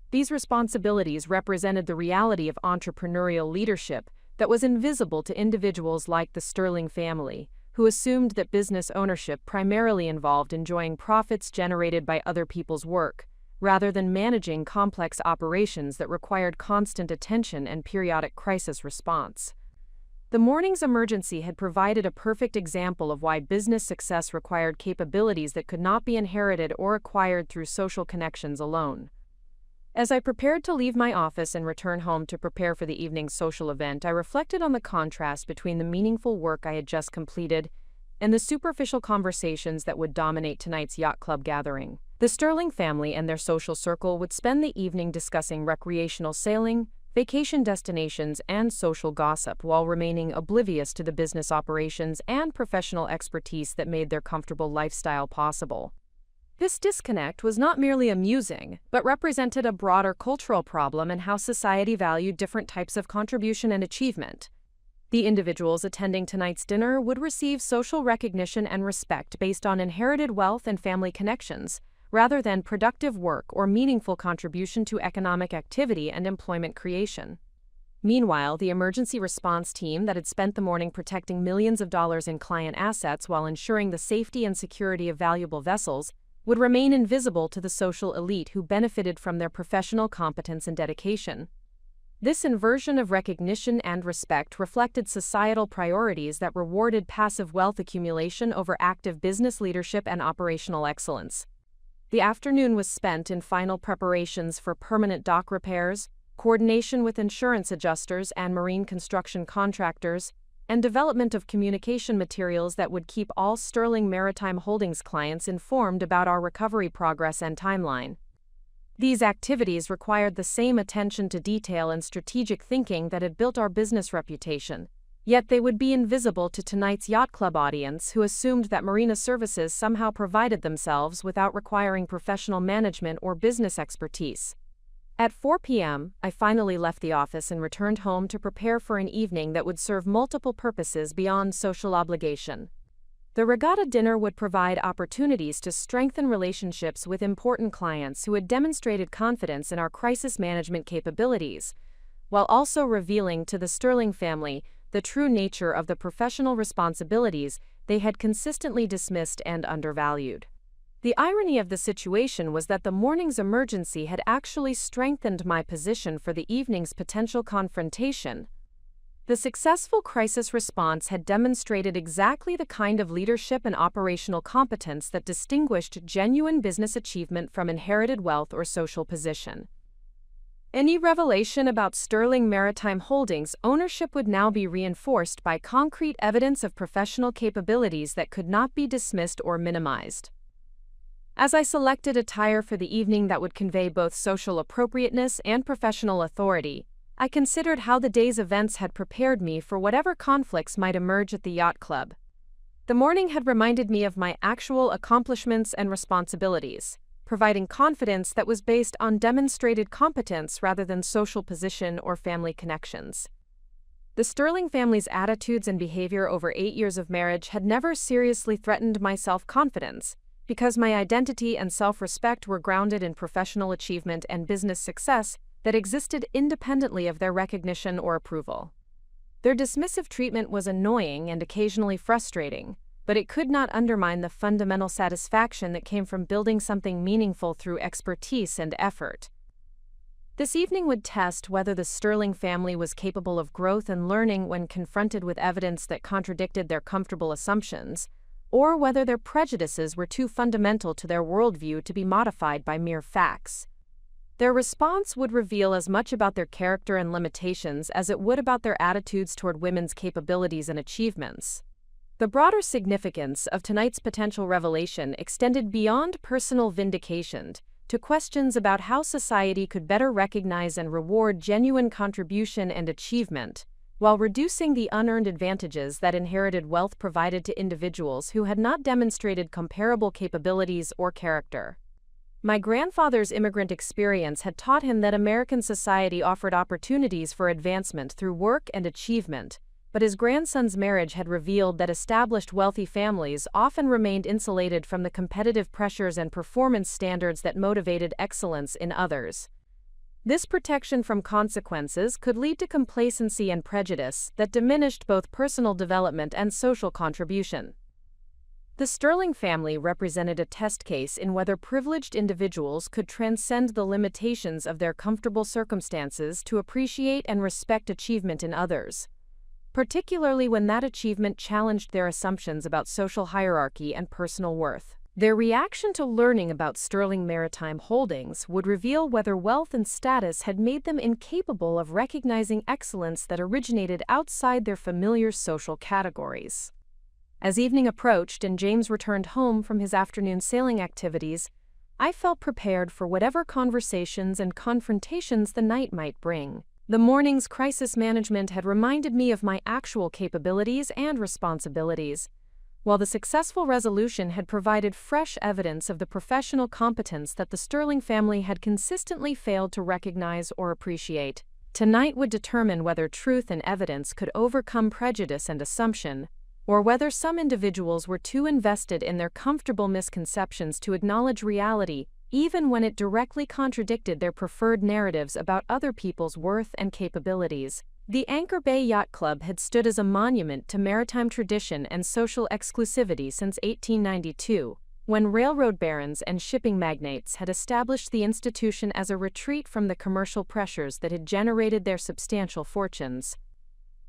These responsibilities represented the reality of entrepreneurial leadership that was invisible to individuals like the Sterling family, who assumed that business ownership primarily involved enjoying profits generated by other people's work, rather than managing complex operations that required constant attention and periodic crisis response. The morning's emergency had provided a perfect example of why business success required capabilities that could not be inherited or acquired through social connections alone. As I prepared to leave my office and return home to prepare for the evening's social event, I reflected on the contrast between the meaningful work I had just completed and the superficial conversations that would dominate tonight's yacht club gathering. The Sterling family and their social circle would spend the evening discussing recreational sailing, vacation destinations, and social gossip while remaining oblivious to the business operations and professional expertise that made their comfortable lifestyle possible. This disconnect was not merely amusing, but represented a broader cultural problem in how society valued different types of contribution and achievement. The individuals attending tonight's dinner would receive social recognition and respect based on inherited wealth and family connections, rather than productive work or meaningful contribution to economic activity and employment creation. Meanwhile, the emergency response team that had spent the morning protecting millions of dollars in client assets while ensuring the safety and security of valuable vessels would remain invisible to the social elite who benefited from their professional competence and dedication. This inversion of recognition and respect reflected societal priorities that rewarded passive wealth accumulation over active business leadership and operational excellence. The afternoon was spent in final preparations for permanent dock repairs, coordination with insurance adjusters and marine construction contractors, and development of communication materials that would keep all Sterling Maritime Holdings clients informed about our recovery progress and timeline. These activities required the same attention to detail and strategic thinking that had built our business reputation, yet they would be invisible to tonight's yacht club audience who assumed that Marina services somehow provided themselves without requiring professional management or business expertise. At 4 p.m., I finally left the office and returned home to prepare for an evening that would serve multiple purposes beyond social obligation. The regatta dinner would provide opportunities to strengthen relationships with important clients who had demonstrated confidence in our crisis management capabilities, while also revealing to the Sterling family the true nature of the professional responsibilities they had consistently dismissed and undervalued. The irony of the situation was that the morning's emergency had actually strengthened my position for the evening's potential confrontation. The successful crisis response had demonstrated exactly the kind of leadership and operational competence that distinguished genuine business achievement from inherited wealth or social position. Any revelation about Sterling Maritime Holdings ownership would now be reinforced by concrete evidence of professional capabilities that could not be dismissed or minimized. As I selected attire for the evening that would convey both social appropriateness and professional authority, I considered how the day's events had prepared me for whatever conflicts might emerge at the yacht club. The morning had reminded me of my actual accomplishments and responsibilities, providing confidence that was based on demonstrated competence rather than social position or family connections. The Sterling family's attitudes and behavior over 8 years of marriage had never seriously threatened my self-confidence, because my identity and self-respect were grounded in professional achievement and business success that existed independently of their recognition or approval. Their dismissive treatment was annoying and occasionally frustrating, but it could not undermine the fundamental satisfaction that came from building something meaningful through expertise and effort. This evening would test whether the Sterling family was capable of growth and learning when confronted with evidence that contradicted their comfortable assumptions, or whether their prejudices were too fundamental to their worldview to be modified by mere facts. Their response would reveal as much about their character and limitations as it would about their attitudes toward women's capabilities and achievements. The broader significance of tonight's potential revelation extended beyond personal vindication to questions about how society could better recognize and reward genuine contribution and achievement, while reducing the unearned advantages that inherited wealth provided to individuals who had not demonstrated comparable capabilities or character. My grandfather's immigrant experience had taught him that American society offered opportunities for advancement through work and achievement, but his grandson's marriage had revealed that established wealthy families often remained insulated from the competitive pressures and performance standards that motivated excellence in others. This protection from consequences could lead to complacency and prejudice that diminished both personal development and social contribution. The Sterling family represented a test case in whether privileged individuals could transcend the limitations of their comfortable circumstances to appreciate and respect achievement in others, particularly when that achievement challenged their assumptions about social hierarchy and personal worth. Their reaction to learning about Sterling Maritime Holdings would reveal whether wealth and status had made them incapable of recognizing excellence that originated outside their familiar social categories. As evening approached and James returned home from his afternoon sailing activities, I felt prepared for whatever conversations and confrontations the night might bring. The morning's crisis management had reminded me of my actual capabilities and responsibilities, while the successful resolution had provided fresh evidence of the professional competence that the Sterling family had consistently failed to recognize or appreciate. Tonight would determine whether truth and evidence could overcome prejudice and assumption, or whether some individuals were too invested in their comfortable misconceptions to acknowledge reality, even when it directly contradicted their preferred narratives about other people's worth and capabilities. The Anchor Bay Yacht Club had stood as a monument to maritime tradition and social exclusivity since 1892, when railroad barons and shipping magnates had established the institution as a retreat from the commercial pressures that had generated their substantial fortunes.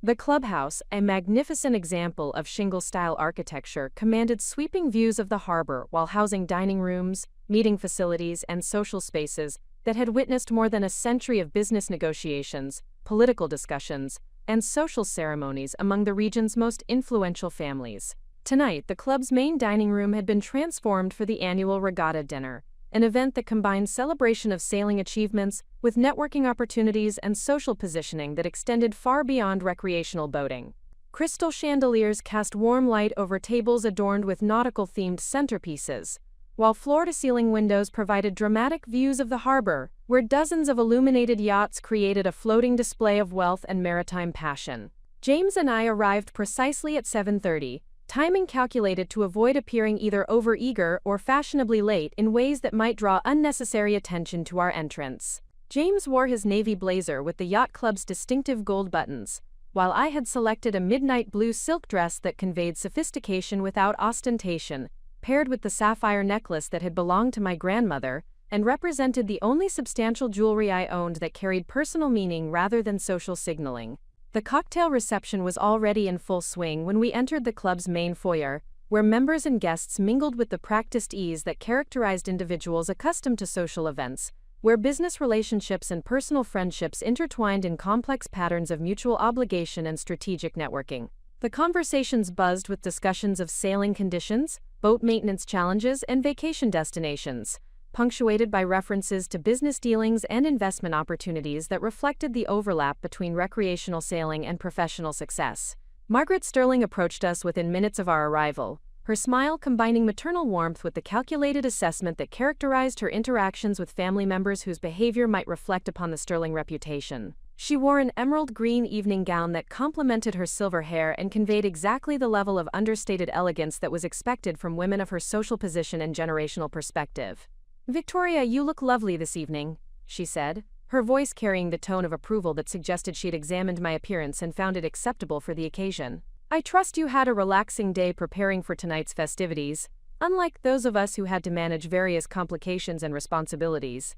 The clubhouse, a magnificent example of shingle-style architecture, commanded sweeping views of the harbor while housing dining rooms, meeting facilities, and social spaces that had witnessed more than a century of business negotiations, political discussions, and social ceremonies among the region's most influential families. Tonight, the club's main dining room had been transformed for the annual regatta dinner, an event that combined celebration of sailing achievements with networking opportunities and social positioning that extended far beyond recreational boating. Crystal chandeliers cast warm light over tables adorned with nautical-themed centerpieces, while floor-to-ceiling windows provided dramatic views of the harbor, where dozens of illuminated yachts created a floating display of wealth and maritime passion. James and I arrived precisely at 7:30, timing calculated to avoid appearing either overeager or fashionably late in ways that might draw unnecessary attention to our entrance. James wore his navy blazer with the yacht club's distinctive gold buttons, while I had selected a midnight blue silk dress that conveyed sophistication without ostentation, paired with the sapphire necklace that had belonged to my grandmother and represented the only substantial jewelry I owned that carried personal meaning rather than social signaling. The cocktail reception was already in full swing when we entered the club's main foyer, where members and guests mingled with the practiced ease that characterized individuals accustomed to social events, where business relationships and personal friendships intertwined in complex patterns of mutual obligation and strategic networking. The conversations buzzed with discussions of sailing conditions, boat maintenance challenges, and vacation destinations, punctuated by references to business dealings and investment opportunities that reflected the overlap between recreational sailing and professional success. Margaret Sterling approached us within minutes of our arrival, her smile combining maternal warmth with the calculated assessment that characterized her interactions with family members whose behavior might reflect upon the Sterling reputation. She wore an emerald green evening gown that complemented her silver hair and conveyed exactly the level of understated elegance that was expected from women of her social position and generational perspective. "Victoria, you look lovely this evening," she said, her voice carrying the tone of approval that suggested she'd examined my appearance and found it acceptable for the occasion. "I trust you had a relaxing day preparing for tonight's festivities, unlike those of us who had to manage various complications and responsibilities.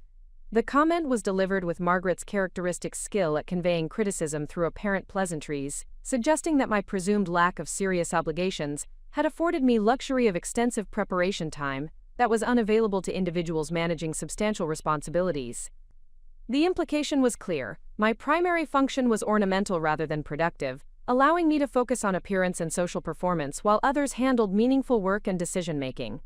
The comment was delivered with Margaret's characteristic skill at conveying criticism through apparent pleasantries, suggesting that my presumed lack of serious obligations had afforded me luxury of extensive preparation time that was unavailable to individuals managing substantial responsibilities. The implication was clear: my primary function was ornamental rather than productive, allowing me to focus on appearance and social performance while others handled meaningful work and decision-making.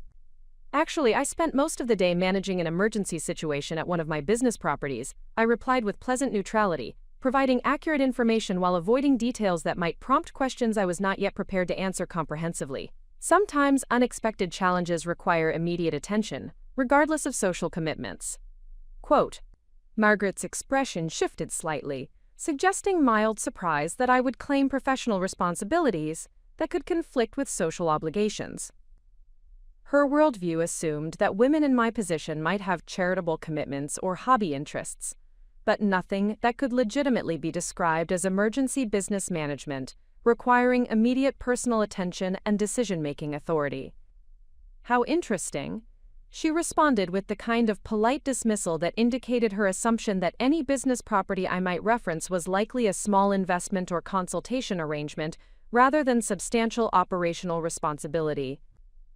Actually, I spent most of the day managing an emergency situation at one of my business properties, I replied with pleasant neutrality, providing accurate information while avoiding details that might prompt questions I was not yet prepared to answer comprehensively. Sometimes unexpected challenges require immediate attention, regardless of social commitments. Quote, Margaret's expression shifted slightly, suggesting mild surprise that I would claim professional responsibilities that could conflict with social obligations. Her worldview assumed that women in my position might have charitable commitments or hobby interests, but nothing that could legitimately be described as emergency business management, requiring immediate personal attention and decision-making authority. How interesting. She responded with the kind of polite dismissal that indicated her assumption that any business property I might reference was likely a small investment or consultation arrangement rather than substantial operational responsibility.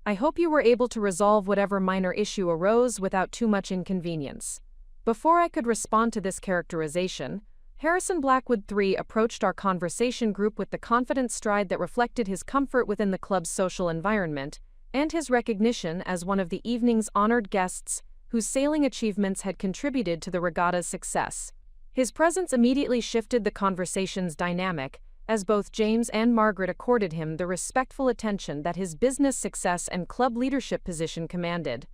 I hope you were able to resolve whatever minor issue arose without too much inconvenience. Before I could respond to this characterization, Harrison Blackwood III approached our conversation group with the confident stride that reflected his comfort within the club's social environment and his recognition as one of the evening's honored guests whose sailing achievements had contributed to the regatta's success. His presence immediately shifted the conversation's dynamic, as both James and Margaret accorded him the respectful attention that his business success and club leadership position commanded.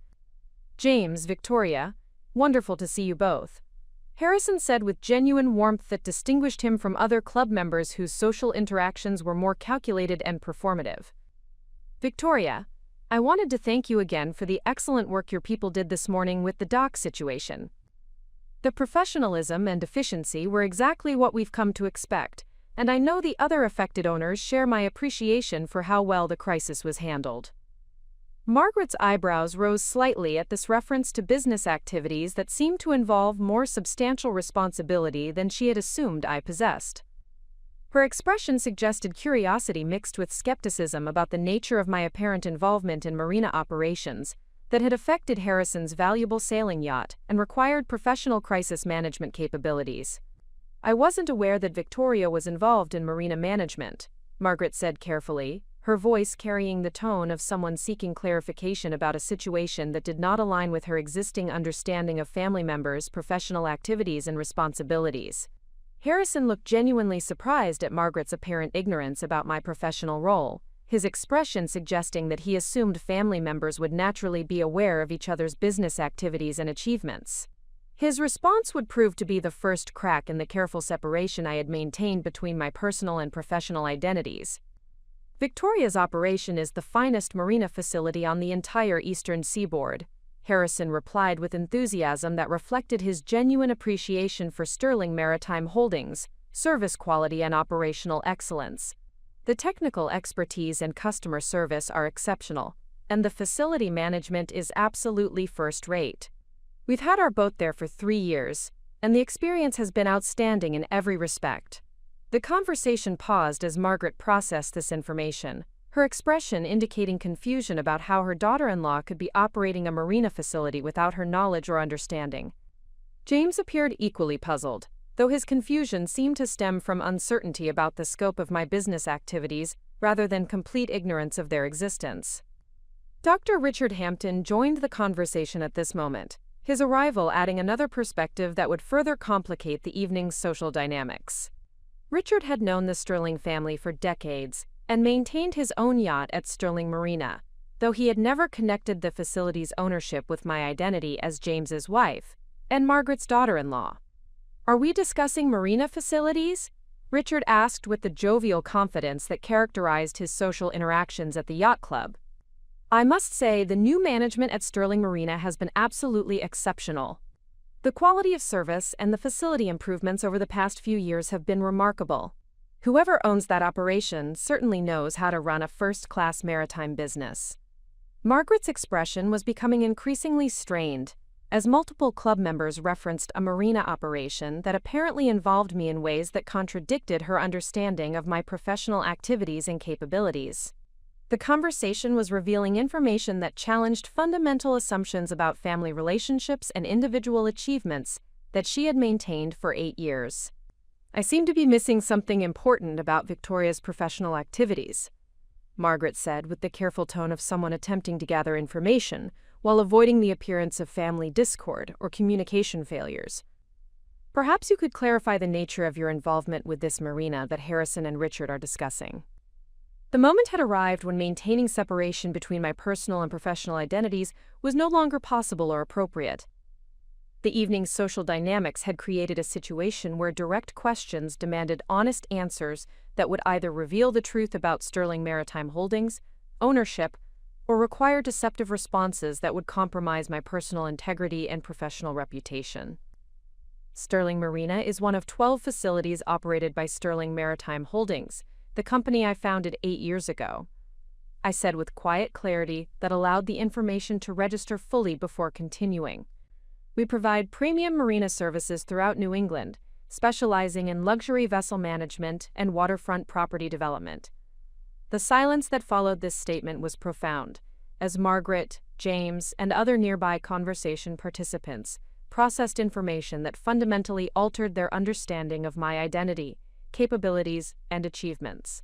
James, Victoria, wonderful to see you both, Harrison said with genuine warmth that distinguished him from other club members whose social interactions were more calculated and performative. Victoria, I wanted to thank you again for the excellent work your people did this morning with the dock situation. The professionalism and efficiency were exactly what we've come to expect, and I know the other affected owners share my appreciation for how well the crisis was handled. Margaret's eyebrows rose slightly at this reference to business activities that seemed to involve more substantial responsibility than she had assumed I possessed. Her expression suggested curiosity mixed with skepticism about the nature of my apparent involvement in marina operations that had affected Harrison's valuable sailing yacht and required professional crisis management capabilities. I wasn't aware that Victoria was involved in marina management, Margaret said carefully, her voice carrying the tone of someone seeking clarification about a situation that did not align with her existing understanding of family members' professional activities and responsibilities. Harrison looked genuinely surprised at Margaret's apparent ignorance about my professional role, his expression suggesting that he assumed family members would naturally be aware of each other's business activities and achievements. His response would prove to be the first crack in the careful separation I had maintained between my personal and professional identities. Victoria's operation is the finest marina facility on the entire eastern seaboard, Harrison replied with enthusiasm that reflected his genuine appreciation for Sterling Maritime Holdings, service quality and operational excellence. The technical expertise and customer service are exceptional, and the facility management is absolutely first-rate. We've had our boat there for 3 years, and the experience has been outstanding in every respect. The conversation paused as Margaret processed this information, her expression indicating confusion about how her daughter-in-law could be operating a marina facility without her knowledge or understanding. James appeared equally puzzled, though his confusion seemed to stem from uncertainty about the scope of my business activities rather than complete ignorance of their existence. Dr. Richard Hampton joined the conversation at this moment, his arrival adding another perspective that would further complicate the evening's social dynamics. Richard had known the Sterling family for decades and maintained his own yacht at Sterling Marina, though he had never connected the facility's ownership with my identity as James's wife and Margaret's daughter-in-law. "Are we discussing marina facilities?" Richard asked with the jovial confidence that characterized his social interactions at the yacht club. "I must say the new management at Sterling Marina has been absolutely exceptional. The quality of service and the facility improvements over the past few years have been remarkable. Whoever owns that operation certainly knows how to run a first-class maritime business." Margaret's expression was becoming increasingly strained, as multiple club members referenced a Marina operation that apparently involved me in ways that contradicted her understanding of my professional activities and capabilities. The conversation was revealing information that challenged fundamental assumptions about family relationships and individual achievements that she had maintained for 8 years. "I seem to be missing something important about Victoria's professional activities," Margaret said with the careful tone of someone attempting to gather information while avoiding the appearance of family discord or communication failures. "Perhaps you could clarify the nature of your involvement with this Marina that Harrison and Richard are discussing." The moment had arrived when maintaining separation between my personal and professional identities was no longer possible or appropriate. The evening's social dynamics had created a situation where direct questions demanded honest answers that would either reveal the truth about Sterling Maritime Holdings, ownership, or require deceptive responses that would compromise my personal integrity and professional reputation. Sterling Marina is one of 12 facilities operated by Sterling Maritime Holdings, the company I founded 8 years ago, I said with quiet clarity that allowed the information to register fully before continuing. "We provide premium marina services throughout New England, specializing in luxury vessel management and waterfront property development." The silence that followed this statement was profound, as Margaret, James, and other nearby conversation participants processed information that fundamentally altered their understanding of my identity, capabilities, and achievements.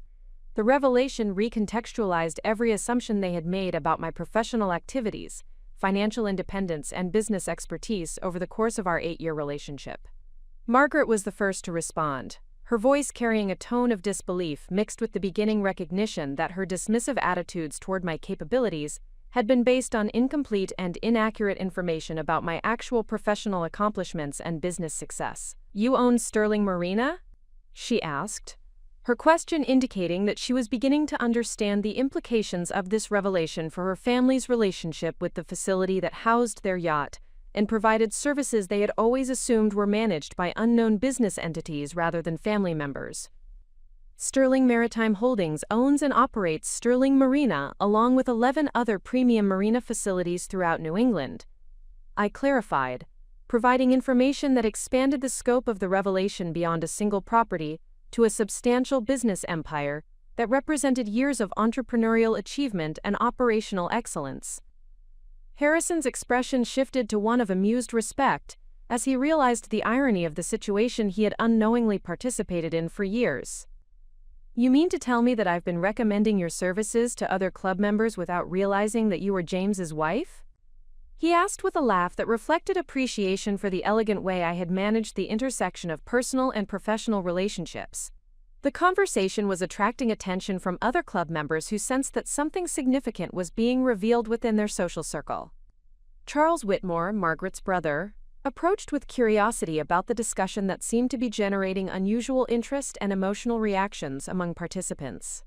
The revelation recontextualized every assumption they had made about my professional activities, financial independence, and business expertise over the course of our 8-year relationship. Margaret was the first to respond, her voice carrying a tone of disbelief mixed with the beginning recognition that her dismissive attitudes toward my capabilities had been based on incomplete and inaccurate information about my actual professional accomplishments and business success. "You own Sterling Marina?" she asked, her question indicating that she was beginning to understand the implications of this revelation for her family's relationship with the facility that housed their yacht and provided services they had always assumed were managed by unknown business entities rather than family members. "Sterling Maritime Holdings owns and operates Sterling Marina along with 11 other premium marina facilities throughout New England," I clarified, providing information that expanded the scope of the revelation beyond a single property to a substantial business empire that represented years of entrepreneurial achievement and operational excellence. Harrison's expression shifted to one of amused respect as he realized the irony of the situation he had unknowingly participated in for years. "You mean to tell me that I've been recommending your services to other club members without realizing that you were James's wife?" he asked with a laugh that reflected appreciation for the elegant way I had managed the intersection of personal and professional relationships. The conversation was attracting attention from other club members who sensed that something significant was being revealed within their social circle. Charles Whitmore, Margaret's brother, approached with curiosity about the discussion that seemed to be generating unusual interest and emotional reactions among participants.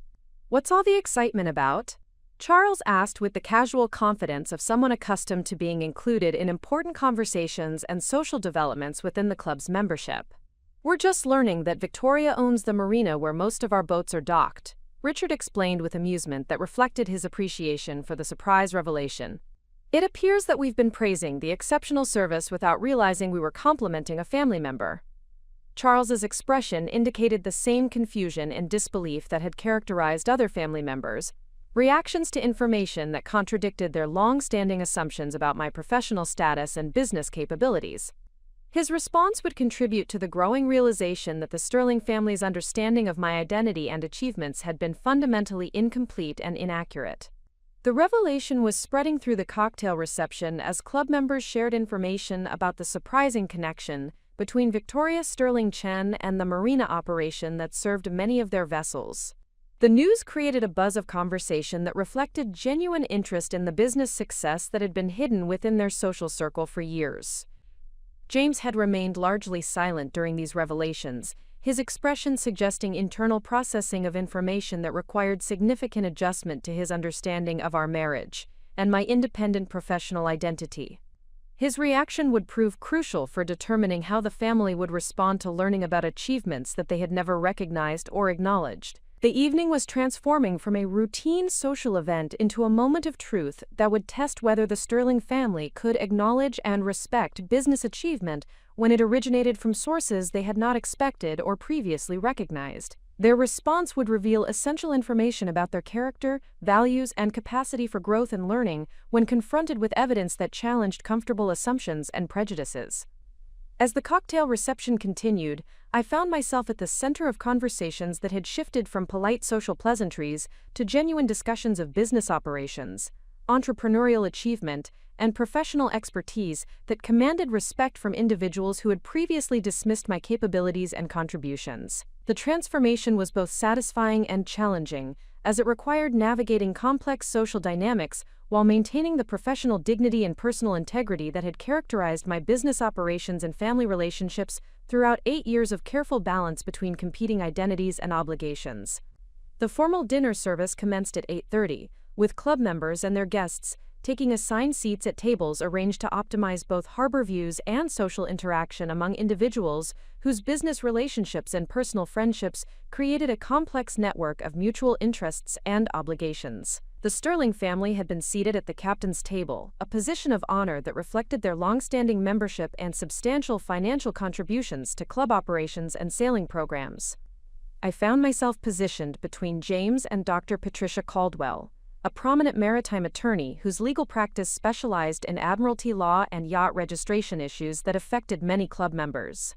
"What's all the excitement about?" Charles asked with the casual confidence of someone accustomed to being included in important conversations and social developments within the club's membership. "We're just learning that Victoria owns the marina where most of our boats are docked," Richard explained with amusement that reflected his appreciation for the surprise revelation. "It appears that we've been praising the exceptional service without realizing we were complimenting a family member." Charles's expression indicated the same confusion and disbelief that had characterized other family members, reactions to information that contradicted their long-standing assumptions about my professional status and business capabilities. His response would contribute to the growing realization that the Sterling family's understanding of my identity and achievements had been fundamentally incomplete and inaccurate. The revelation was spreading through the cocktail reception as club members shared information about the surprising connection between Victoria Sterling Chen and the marina operation that served many of their vessels. The news created a buzz of conversation that reflected genuine interest in the business success that had been hidden within their social circle for years. James had remained largely silent during these revelations, his expression suggesting internal processing of information that required significant adjustment to his understanding of our marriage and my independent professional identity. His reaction would prove crucial for determining how the family would respond to learning about achievements that they had never recognized or acknowledged, The evening was transforming from a routine social event into a moment of truth that would test whether the Sterling family could acknowledge and respect business achievement when it originated from sources they had not expected or previously recognized. Their response would reveal essential information about their character, values, and capacity for growth and learning when confronted with evidence that challenged comfortable assumptions and prejudices. As the cocktail reception continued, I found myself at the center of conversations that had shifted from polite social pleasantries to genuine discussions of business operations, entrepreneurial achievement, and professional expertise that commanded respect from individuals who had previously dismissed my capabilities and contributions. The transformation was both satisfying and challenging, as it required navigating complex social dynamics while maintaining the professional dignity and personal integrity that had characterized my business operations and family relationships throughout 8 years of careful balance between competing identities and obligations. The formal dinner service commenced at 8:30, with club members and their guests taking assigned seats at tables arranged to optimize both harbor views and social interaction among individuals whose business relationships and personal friendships created a complex network of mutual interests and obligations. The Sterling family had been seated at the captain's table, a position of honor that reflected their long-standing membership and substantial financial contributions to club operations and sailing programs. I found myself positioned between James and Dr. Patricia Caldwell, a prominent maritime attorney whose legal practice specialized in admiralty law and yacht registration issues that affected many club members.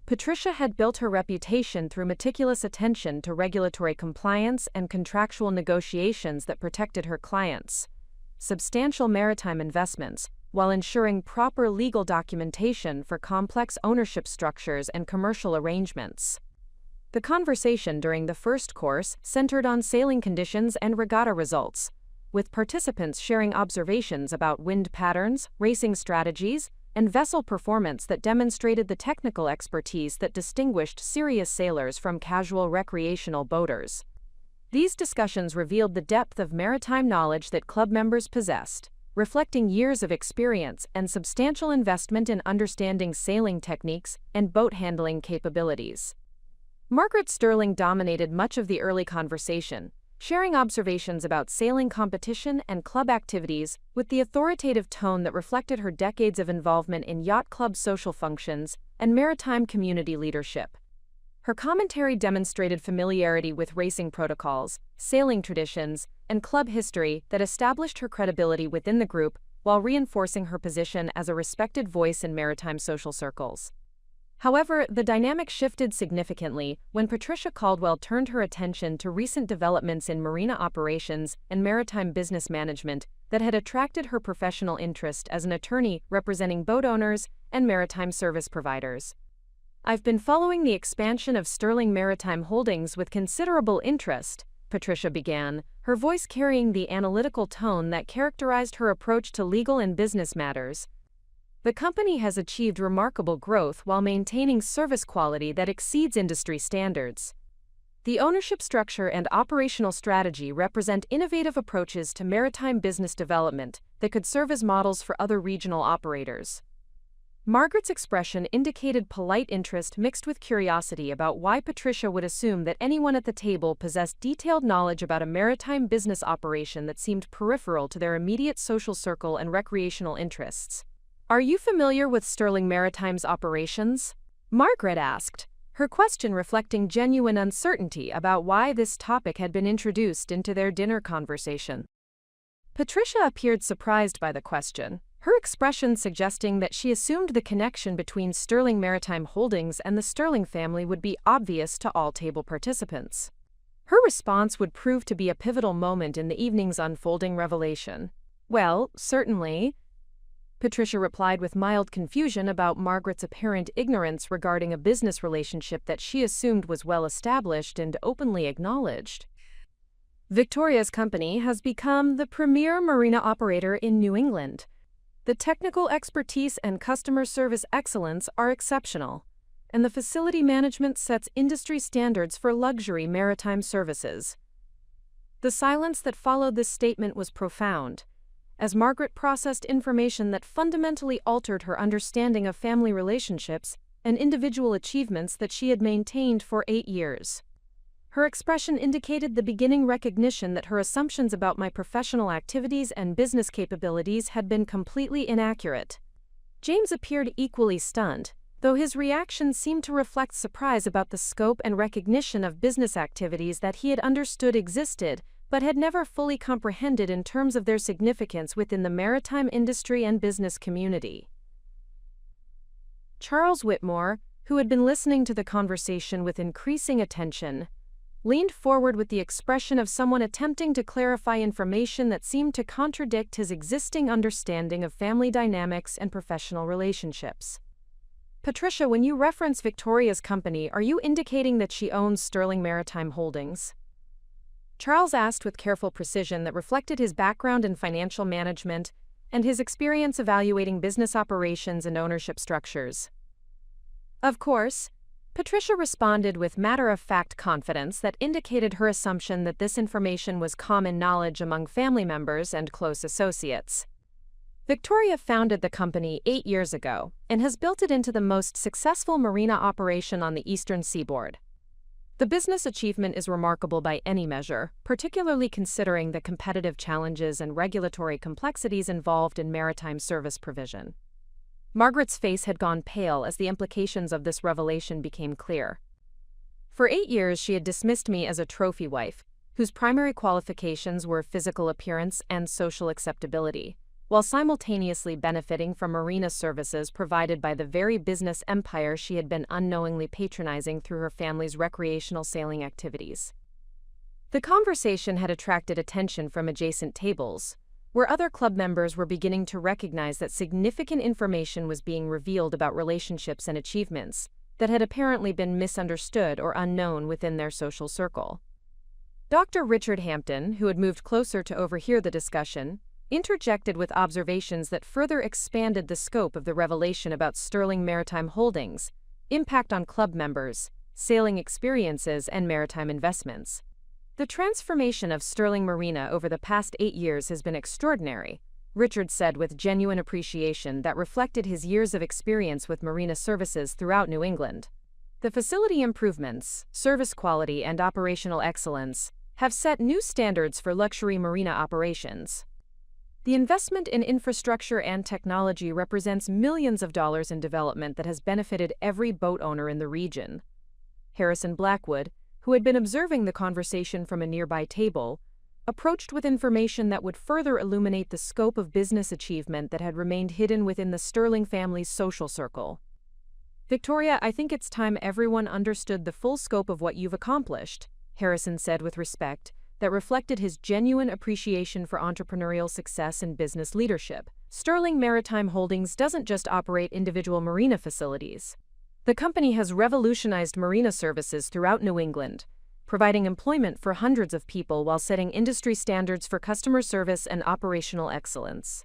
Patricia had built her reputation through meticulous attention to regulatory compliance and contractual negotiations that protected her clients' substantial maritime investments, while ensuring proper legal documentation for complex ownership structures and commercial arrangements. The conversation during the first course centered on sailing conditions and regatta results, with participants sharing observations about wind patterns, racing strategies, and vessel performance that demonstrated the technical expertise that distinguished serious sailors from casual recreational boaters. These discussions revealed the depth of maritime knowledge that club members possessed, reflecting years of experience and substantial investment in understanding sailing techniques and boat handling capabilities. Margaret Sterling dominated much of the early conversation, sharing observations about sailing competition and club activities with the authoritative tone that reflected her decades of involvement in yacht club social functions and maritime community leadership. Her commentary demonstrated familiarity with racing protocols, sailing traditions, and club history that established her credibility within the group while reinforcing her position as a respected voice in maritime social circles. However, the dynamic shifted significantly when Patricia Caldwell turned her attention to recent developments in marina operations and maritime business management that had attracted her professional interest as an attorney representing boat owners and maritime service providers. "I've been following the expansion of Sterling Maritime Holdings with considerable interest," Patricia began, her voice carrying the analytical tone that characterized her approach to legal and business matters. "The company has achieved remarkable growth while maintaining service quality that exceeds industry standards. The ownership structure and operational strategy represent innovative approaches to maritime business development that could serve as models for other regional operators." Margaret's expression indicated polite interest mixed with curiosity about why Patricia would assume that anyone at the table possessed detailed knowledge about a maritime business operation that seemed peripheral to their immediate social circle and recreational interests. "Are you familiar with Sterling Maritime's operations?" Margaret asked, her question reflecting genuine uncertainty about why this topic had been introduced into their dinner conversation. Patricia appeared surprised by the question, her expression suggesting that she assumed the connection between Sterling Maritime Holdings and the Sterling family would be obvious to all table participants. Her response would prove to be a pivotal moment in the evening's unfolding revelation. "Well, certainly," Patricia replied with mild confusion about Margaret's apparent ignorance regarding a business relationship that she assumed was well established and openly acknowledged. "Victoria's company has become the premier marina operator in New England. The technical expertise and customer service excellence are exceptional, and the facility management sets industry standards for luxury maritime services." The silence that followed this statement was profound, as Margaret processed information that fundamentally altered her understanding of family relationships and individual achievements that she had maintained for 8 years. Her expression indicated the beginning recognition that her assumptions about my professional activities and business capabilities had been completely inaccurate. James appeared equally stunned, though his reaction seemed to reflect surprise about the scope and recognition of business activities that he had understood existed, but had never fully comprehended in terms of their significance within the maritime industry and business community. Charles Whitmore, who had been listening to the conversation with increasing attention, leaned forward with the expression of someone attempting to clarify information that seemed to contradict his existing understanding of family dynamics and professional relationships. Patricia, when you reference Victoria's company, are you indicating that she owns Sterling Maritime Holdings? Charles asked with careful precision that reflected his background in financial management and his experience evaluating business operations and ownership structures. Of course, Patricia responded with matter-of-fact confidence that indicated her assumption that this information was common knowledge among family members and close associates. Victoria founded the company 8 years ago and has built it into the most successful marina operation on the eastern seaboard. The business achievement is remarkable by any measure, particularly considering the competitive challenges and regulatory complexities involved in maritime service provision. Margaret's face had gone pale as the implications of this revelation became clear. For 8 years she had dismissed me as a trophy wife, whose primary qualifications were physical appearance and social acceptability, while simultaneously benefiting from marina services provided by the very business empire she had been unknowingly patronizing through her family's recreational sailing activities. The conversation had attracted attention from adjacent tables, where other club members were beginning to recognize that significant information was being revealed about relationships and achievements that had apparently been misunderstood or unknown within their social circle. Dr. Richard Hampton, who had moved closer to overhear the discussion, interjected with observations that further expanded the scope of the revelation about Sterling Maritime Holdings, impact on club members, sailing experiences, and maritime investments. The transformation of Sterling Marina over the past 8 years has been extraordinary, Richard said with genuine appreciation that reflected his years of experience with marina services throughout New England. The facility improvements, service quality, and operational excellence have set new standards for luxury marina operations. The investment in infrastructure and technology represents millions of dollars in development that has benefited every boat owner in the region. Harrison Blackwood, who had been observing the conversation from a nearby table, approached with information that would further illuminate the scope of business achievement that had remained hidden within the Sterling family's social circle. Victoria, I think it's time everyone understood the full scope of what you've accomplished, Harrison said with respect that reflected his genuine appreciation for entrepreneurial success and business leadership. Sterling Maritime Holdings doesn't just operate individual marina facilities. The company has revolutionized marina services throughout New England, providing employment for hundreds of people while setting industry standards for customer service and operational excellence.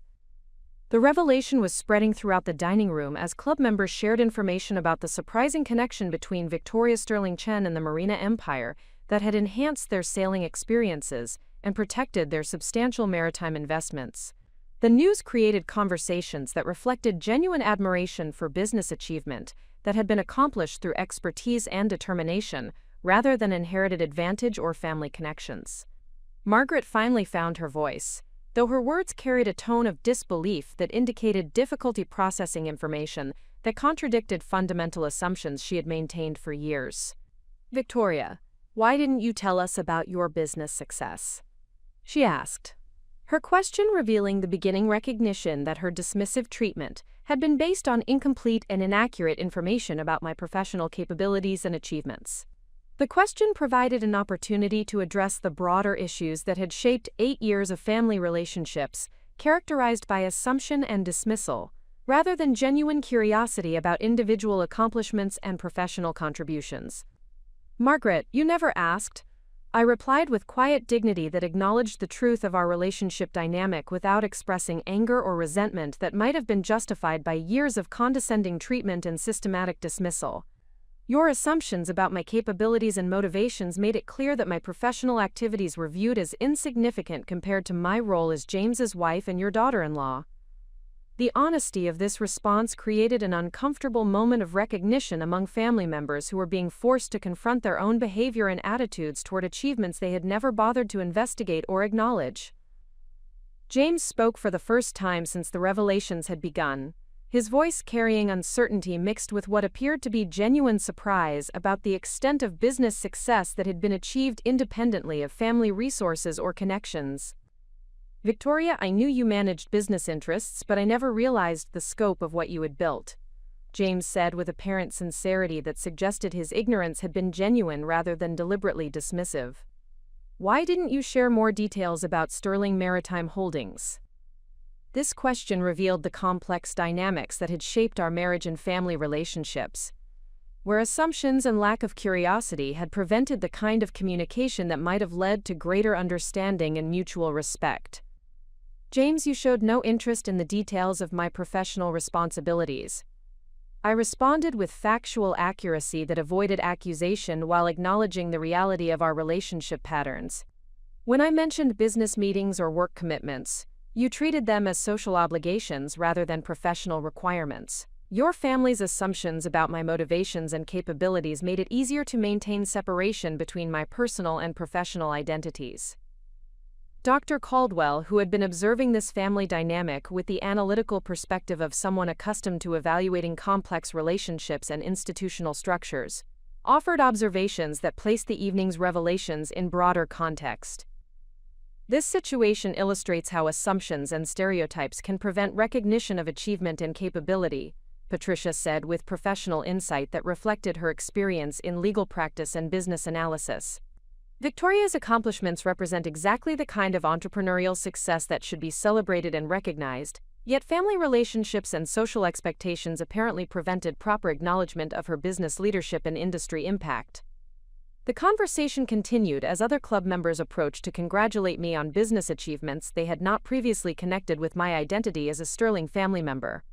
The revelation was spreading throughout the dining room as club members shared information about the surprising connection between Victoria Sterling Chen and the Marina Empire that had enhanced their sailing experiences and protected their substantial maritime investments. The news created conversations that reflected genuine admiration for business achievement that had been accomplished through expertise and determination, rather than inherited advantage or family connections. Margaret finally found her voice, though her words carried a tone of disbelief that indicated difficulty processing information that contradicted fundamental assumptions she had maintained for years. Victoria, why didn't you tell us about your business success? She asked, her question revealing the beginning recognition that her dismissive treatment had been based on incomplete and inaccurate information about my professional capabilities and achievements. The question provided an opportunity to address the broader issues that had shaped 8 years of family relationships, characterized by assumption and dismissal, rather than genuine curiosity about individual accomplishments and professional contributions. Margaret, you never asked. I replied with quiet dignity that acknowledged the truth of our relationship dynamic without expressing anger or resentment that might have been justified by years of condescending treatment and systematic dismissal. Your assumptions about my capabilities and motivations made it clear that my professional activities were viewed as insignificant compared to my role as James's wife and your daughter-in-law. The honesty of this response created an uncomfortable moment of recognition among family members who were being forced to confront their own behavior and attitudes toward achievements they had never bothered to investigate or acknowledge. James spoke for the first time since the revelations had begun, his voice carrying uncertainty mixed with what appeared to be genuine surprise about the extent of business success that had been achieved independently of family resources or connections. "Victoria, I knew you managed business interests, but I never realized the scope of what you had built," James said with apparent sincerity that suggested his ignorance had been genuine rather than deliberately dismissive. "Why didn't you share more details about Sterling Maritime Holdings?" This question revealed the complex dynamics that had shaped our marriage and family relationships, where assumptions and lack of curiosity had prevented the kind of communication that might have led to greater understanding and mutual respect. "James, you showed no interest in the details of my professional responsibilities." I responded with factual accuracy that avoided accusation while acknowledging the reality of our relationship patterns. "When I mentioned business meetings or work commitments, you treated them as social obligations rather than professional requirements. Your family's assumptions about my motivations and capabilities made it easier to maintain separation between my personal and professional identities." Dr. Caldwell, who had been observing this family dynamic with the analytical perspective of someone accustomed to evaluating complex relationships and institutional structures, offered observations that placed the evening's revelations in broader context. This situation illustrates how assumptions and stereotypes can prevent recognition of achievement and capability, Patricia said with professional insight that reflected her experience in legal practice and business analysis. "Victoria's accomplishments represent exactly the kind of entrepreneurial success that should be celebrated and recognized, yet family relationships and social expectations apparently prevented proper acknowledgement of her business leadership and industry impact." The conversation continued as other club members approached to congratulate me on business achievements they had not previously connected with my identity as a Sterling family member.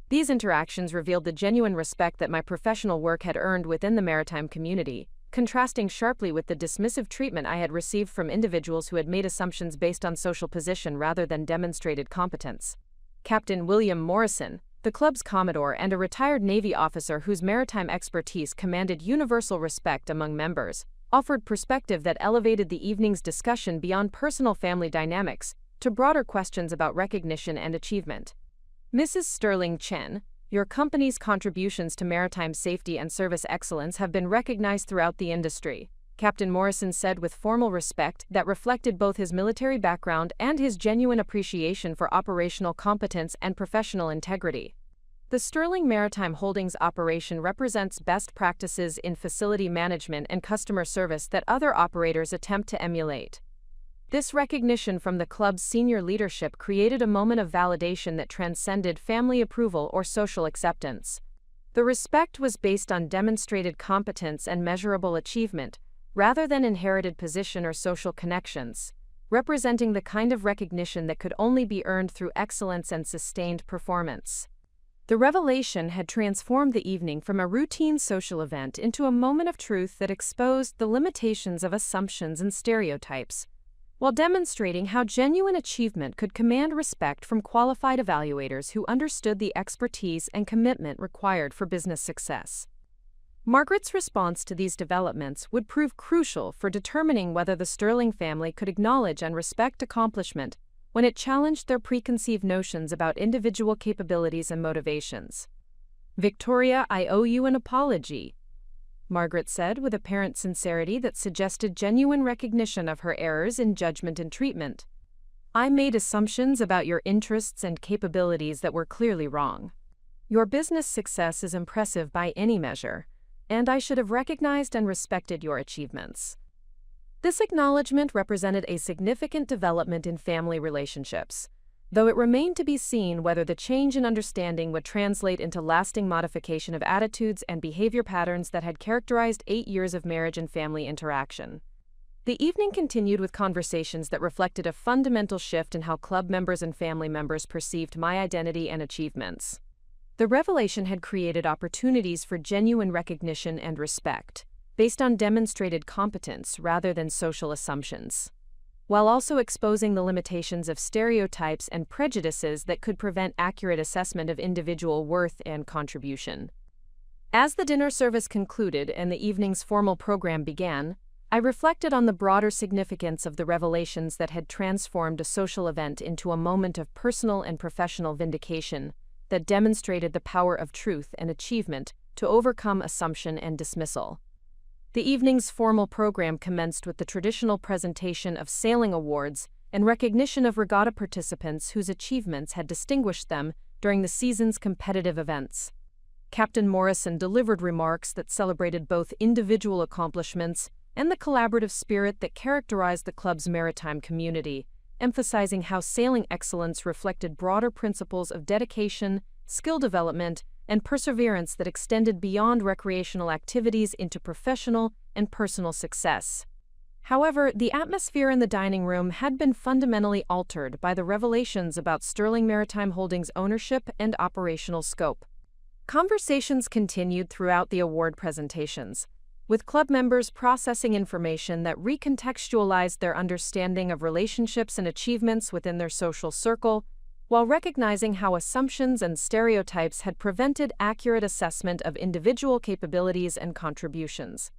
These interactions revealed the genuine respect that my professional work had earned within the maritime community, contrasting sharply with the dismissive treatment I had received from individuals who had made assumptions based on social position rather than demonstrated competence. Captain William Morrison, the club's commodore and a retired Navy officer whose maritime expertise commanded universal respect among members, offered perspective that elevated the evening's discussion beyond personal family dynamics to broader questions about recognition and achievement. "Mrs. Sterling Chen, your company's contributions to maritime safety and service excellence have been recognized throughout the industry," Captain Morrison said with formal respect that reflected both his military background and his genuine appreciation for operational competence and professional integrity. "The Sterling Maritime Holdings operation represents best practices in facility management and customer service that other operators attempt to emulate." This recognition from the club's senior leadership created a moment of validation that transcended family approval or social acceptance. The respect was based on demonstrated competence and measurable achievement, rather than inherited position or social connections, representing the kind of recognition that could only be earned through excellence and sustained performance. The revelation had transformed the evening from a routine social event into a moment of truth that exposed the limitations of assumptions and stereotypes, while demonstrating how genuine achievement could command respect from qualified evaluators who understood the expertise and commitment required for business success. Margaret's response to these developments would prove crucial for determining whether the Sterling family could acknowledge and respect accomplishment when it challenged their preconceived notions about individual capabilities and motivations. "Victoria, I owe you an apology," Margaret said with apparent sincerity that suggested genuine recognition of her errors in judgment and treatment. "I made assumptions about your interests and capabilities that were clearly wrong. Your business success is impressive by any measure, and I should have recognized and respected your achievements." This acknowledgement represented a significant development in family relationships, though it remained to be seen whether the change in understanding would translate into lasting modification of attitudes and behavior patterns that had characterized 8 years of marriage and family interaction. The evening continued with conversations that reflected a fundamental shift in how club members and family members perceived my identity and achievements. The revelation had created opportunities for genuine recognition and respect, based on demonstrated competence rather than social assumptions. while also exposing the limitations of stereotypes and prejudices that could prevent accurate assessment of individual worth and contribution. As the dinner service concluded and the evening's formal program began, I reflected on the broader significance of the revelations that had transformed a social event into a moment of personal and professional vindication that demonstrated the power of truth and achievement to overcome assumption and dismissal. The evening's formal program commenced with the traditional presentation of sailing awards and recognition of regatta participants whose achievements had distinguished them during the season's competitive events. Captain Morrison delivered remarks that celebrated both individual accomplishments and the collaborative spirit that characterized the club's maritime community, emphasizing how sailing excellence reflected broader principles of dedication, skill development, and perseverance that extended beyond recreational activities into professional and personal success. However, the atmosphere in the dining room had been fundamentally altered by the revelations about Sterling Maritime Holdings' ownership and operational scope. Conversations continued throughout the award presentations, with club members processing information that recontextualized their understanding of relationships and achievements within their social circle, while recognizing how assumptions and stereotypes had prevented accurate assessment of individual capabilities and contributions.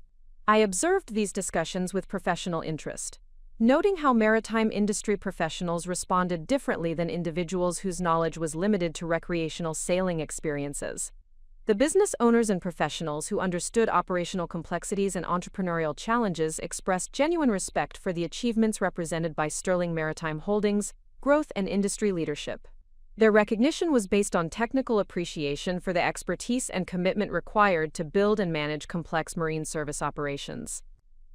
I observed these discussions with professional interest, noting how maritime industry professionals responded differently than individuals whose knowledge was limited to recreational sailing experiences. The business owners and professionals who understood operational complexities and entrepreneurial challenges expressed genuine respect for the achievements represented by Sterling Maritime Holdings' growth and industry leadership. Their recognition was based on technical appreciation for the expertise and commitment required to build and manage complex marine service operations.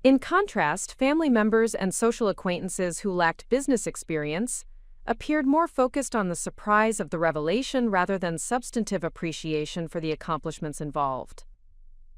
In contrast, family members and social acquaintances who lacked business experience appeared more focused on the surprise of the revelation rather than substantive appreciation for the accomplishments involved.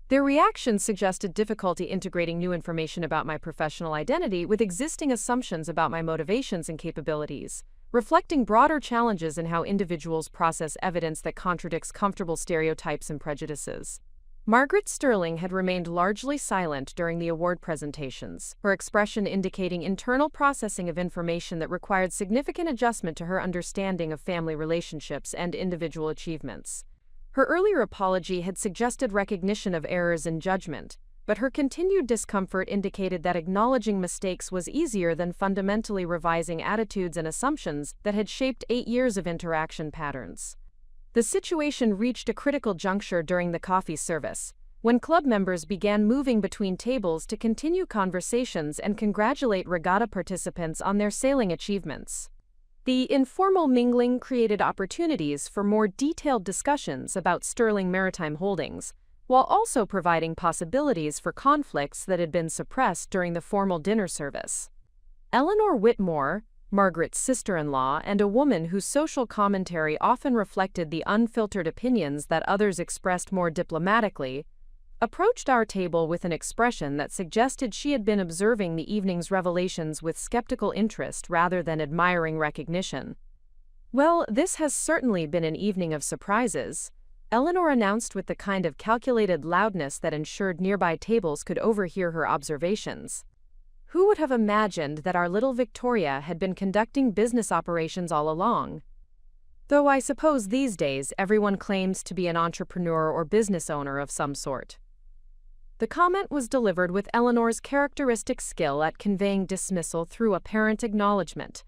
Their reactions suggested difficulty integrating new information about my professional identity with existing assumptions about my motivations and capabilities, reflecting broader challenges in how individuals process evidence that contradicts comfortable stereotypes and prejudices. Margaret Sterling had remained largely silent during the award presentations, her expression indicating internal processing of information that required significant adjustment to her understanding of family relationships and individual achievements. Her earlier apology had suggested recognition of errors in judgment, but her continued discomfort indicated that acknowledging mistakes was easier than fundamentally revising attitudes and assumptions that had shaped 8 years of interaction patterns. The situation reached a critical juncture during the coffee service, when club members began moving between tables to continue conversations and congratulate regatta participants on their sailing achievements. The informal mingling created opportunities for more detailed discussions about Sterling Maritime Holdings, while also providing possibilities for conflicts that had been suppressed during the formal dinner service. Eleanor Whitmore, Margaret's sister-in-law and a woman whose social commentary often reflected the unfiltered opinions that others expressed more diplomatically, approached our table with an expression that suggested she had been observing the evening's revelations with skeptical interest rather than admiring recognition. "Well, this has certainly been an evening of surprises," Eleanor announced with the kind of calculated loudness that ensured nearby tables could overhear her observations. Who would have imagined that our little Victoria had been conducting business operations all along? Though I suppose these days everyone claims to be an entrepreneur or business owner of some sort. The comment was delivered with Eleanor's characteristic skill at conveying dismissal through apparent acknowledgement,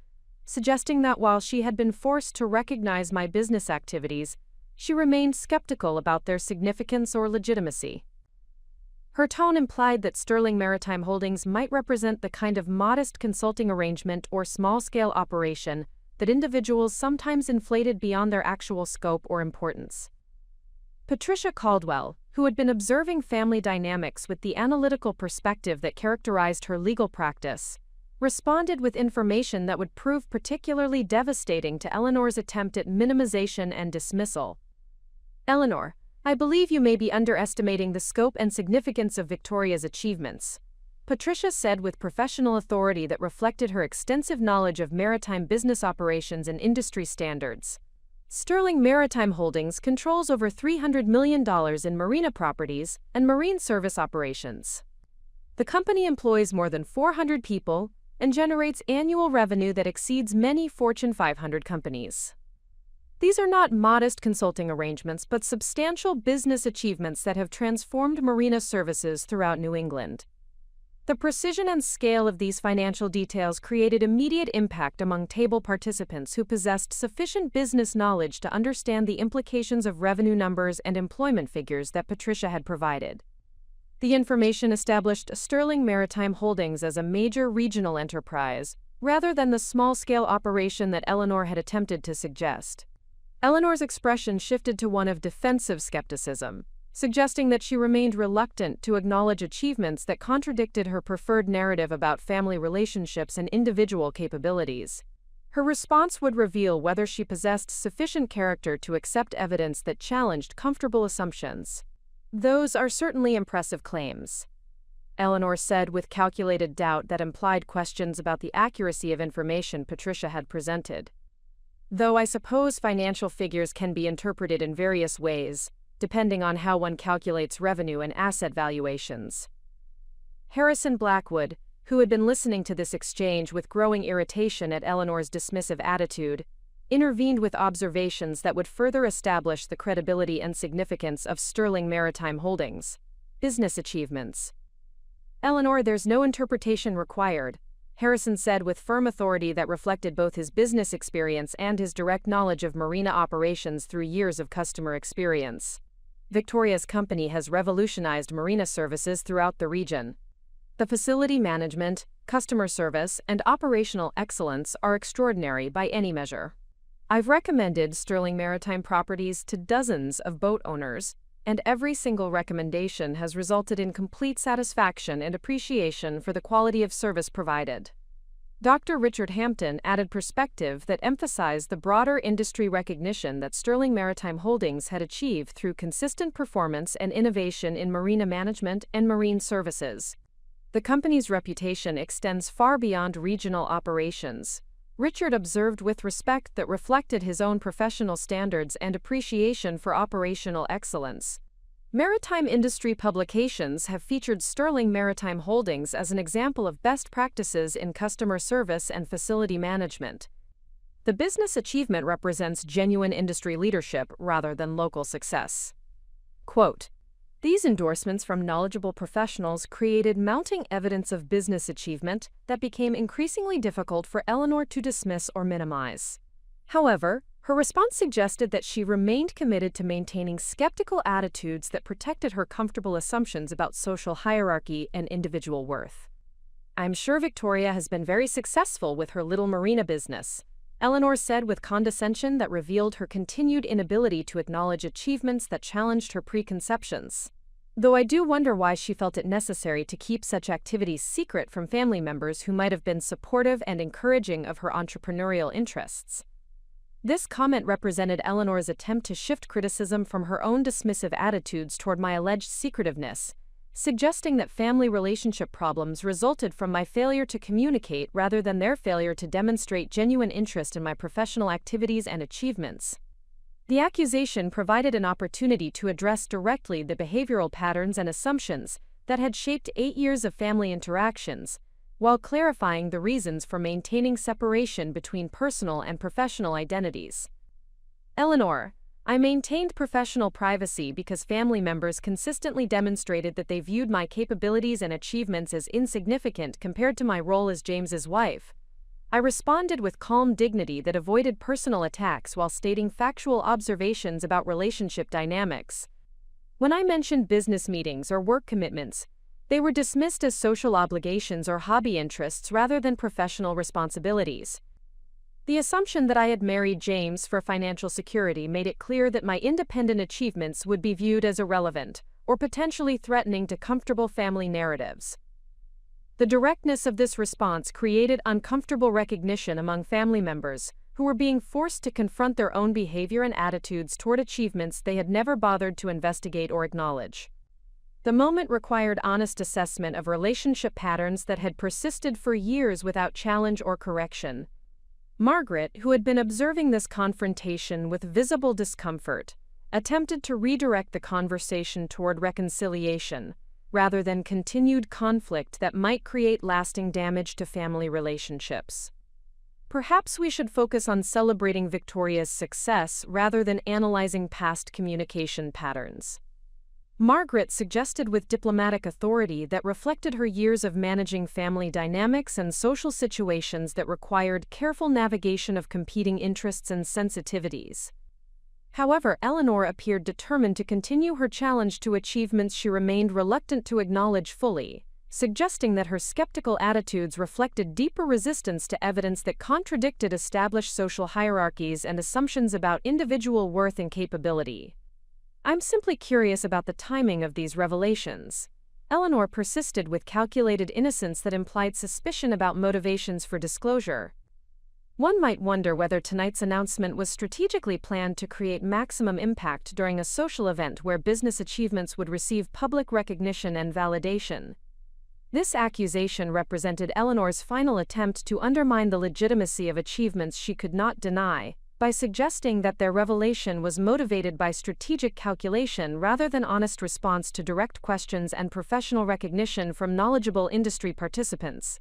suggesting that while she had been forced to recognize my business activities, she remained skeptical about their significance or legitimacy. Her tone implied that Sterling Maritime Holdings might represent the kind of modest consulting arrangement or small-scale operation that individuals sometimes inflated beyond their actual scope or importance. Patricia Caldwell, who had been observing family dynamics with the analytical perspective that characterized her legal practice, responded with information that would prove particularly devastating to Eleanor's attempt at minimization and dismissal. "Eleanor, I believe you may be underestimating the scope and significance of Victoria's achievements," Patricia said with professional authority that reflected her extensive knowledge of maritime business operations and industry standards. Sterling Maritime Holdings controls over $300 million in marina properties and marine service operations. The company employs more than 400 people, and generates annual revenue that exceeds many Fortune 500 companies. These are not modest consulting arrangements, but substantial business achievements that have transformed Marina services throughout New England. The precision and scale of these financial details created immediate impact among table participants who possessed sufficient business knowledge to understand the implications of revenue numbers and employment figures that Patricia had provided. The information established Sterling Maritime Holdings as a major regional enterprise, rather than the small-scale operation that Eleanor had attempted to suggest. Eleanor's expression shifted to one of defensive skepticism, suggesting that she remained reluctant to acknowledge achievements that contradicted her preferred narrative about family relationships and individual capabilities. Her response would reveal whether she possessed sufficient character to accept evidence that challenged comfortable assumptions. "Those are certainly impressive claims," Eleanor said with calculated doubt that implied questions about the accuracy of information Patricia had presented. "Though I suppose financial figures can be interpreted in various ways, depending on how one calculates revenue and asset valuations." Harrison Blackwood, who had been listening to this exchange with growing irritation at Eleanor's dismissive attitude, intervened with observations that would further establish the credibility and significance of Sterling Maritime Holdings' business achievements. "Eleanor, there's no interpretation required," Harrison said with firm authority that reflected both his business experience and his direct knowledge of marina operations through years of customer experience. "Victoria's company has revolutionized marina services throughout the region. The facility management, customer service, and operational excellence are extraordinary by any measure. I've recommended Sterling Maritime Properties to dozens of boat owners, and every single recommendation has resulted in complete satisfaction and appreciation for the quality of service provided." Dr. Richard Hampton added perspective that emphasized the broader industry recognition that Sterling Maritime Holdings had achieved through consistent performance and innovation in marina management and marine services. "The company's reputation extends far beyond regional operations," Richard observed with respect that reflected his own professional standards and appreciation for operational excellence. Maritime industry publications have featured Sterling Maritime Holdings as an example of best practices in customer service and facility management. The business achievement represents genuine industry leadership rather than local success. Quote, "These endorsements from knowledgeable professionals created mounting evidence of business achievement that became increasingly difficult for Eleanor to dismiss or minimize." However, her response suggested that she remained committed to maintaining skeptical attitudes that protected her comfortable assumptions about social hierarchy and individual worth. "I'm sure Victoria has been very successful with her little marina business," Eleanor said with condescension that revealed her continued inability to acknowledge achievements that challenged her preconceptions. "Though I do wonder why she felt it necessary to keep such activities secret from family members who might have been supportive and encouraging of her entrepreneurial interests." This comment represented Eleanor's attempt to shift criticism from her own dismissive attitudes toward my alleged secretiveness, suggesting that family relationship problems resulted from my failure to communicate rather than their failure to demonstrate genuine interest in my professional activities and achievements. The accusation provided an opportunity to address directly the behavioral patterns and assumptions that had shaped 8 years of family interactions, while clarifying the reasons for maintaining separation between personal and professional identities. "Eleanor, I maintained professional privacy because family members consistently demonstrated that they viewed my capabilities and achievements as insignificant compared to my role as James's wife. I responded with calm dignity that avoided personal attacks while stating factual observations about relationship dynamics. When I mentioned business meetings or work commitments, they were dismissed as social obligations or hobby interests rather than professional responsibilities. The assumption that I had married James for financial security made it clear that my independent achievements would be viewed as irrelevant or potentially threatening to comfortable family narratives." The directness of this response created uncomfortable recognition among family members, who were being forced to confront their own behavior and attitudes toward achievements they had never bothered to investigate or acknowledge. The moment required honest assessment of relationship patterns that had persisted for years without challenge or correction. Margaret, who had been observing this confrontation with visible discomfort, attempted to redirect the conversation toward reconciliation, rather than continued conflict that might create lasting damage to family relationships. Perhaps we should focus on celebrating Victoria's success rather than analyzing past communication patterns. Margaret suggested with diplomatic authority that reflected her years of managing family dynamics and social situations that required careful navigation of competing interests and sensitivities. However, Eleanor appeared determined to continue her challenge to achievements she remained reluctant to acknowledge fully, suggesting that her skeptical attitudes reflected deeper resistance to evidence that contradicted established social hierarchies and assumptions about individual worth and capability. "I'm simply curious about the timing of these revelations." Eleanor persisted with calculated innocence that implied suspicion about motivations for disclosure. One might wonder whether tonight's announcement was strategically planned to create maximum impact during a social event where business achievements would receive public recognition and validation. This accusation represented Eleanor's final attempt to undermine the legitimacy of achievements she could not deny, by suggesting that their revelation was motivated by strategic calculation rather than honest response to direct questions and professional recognition from knowledgeable industry participants.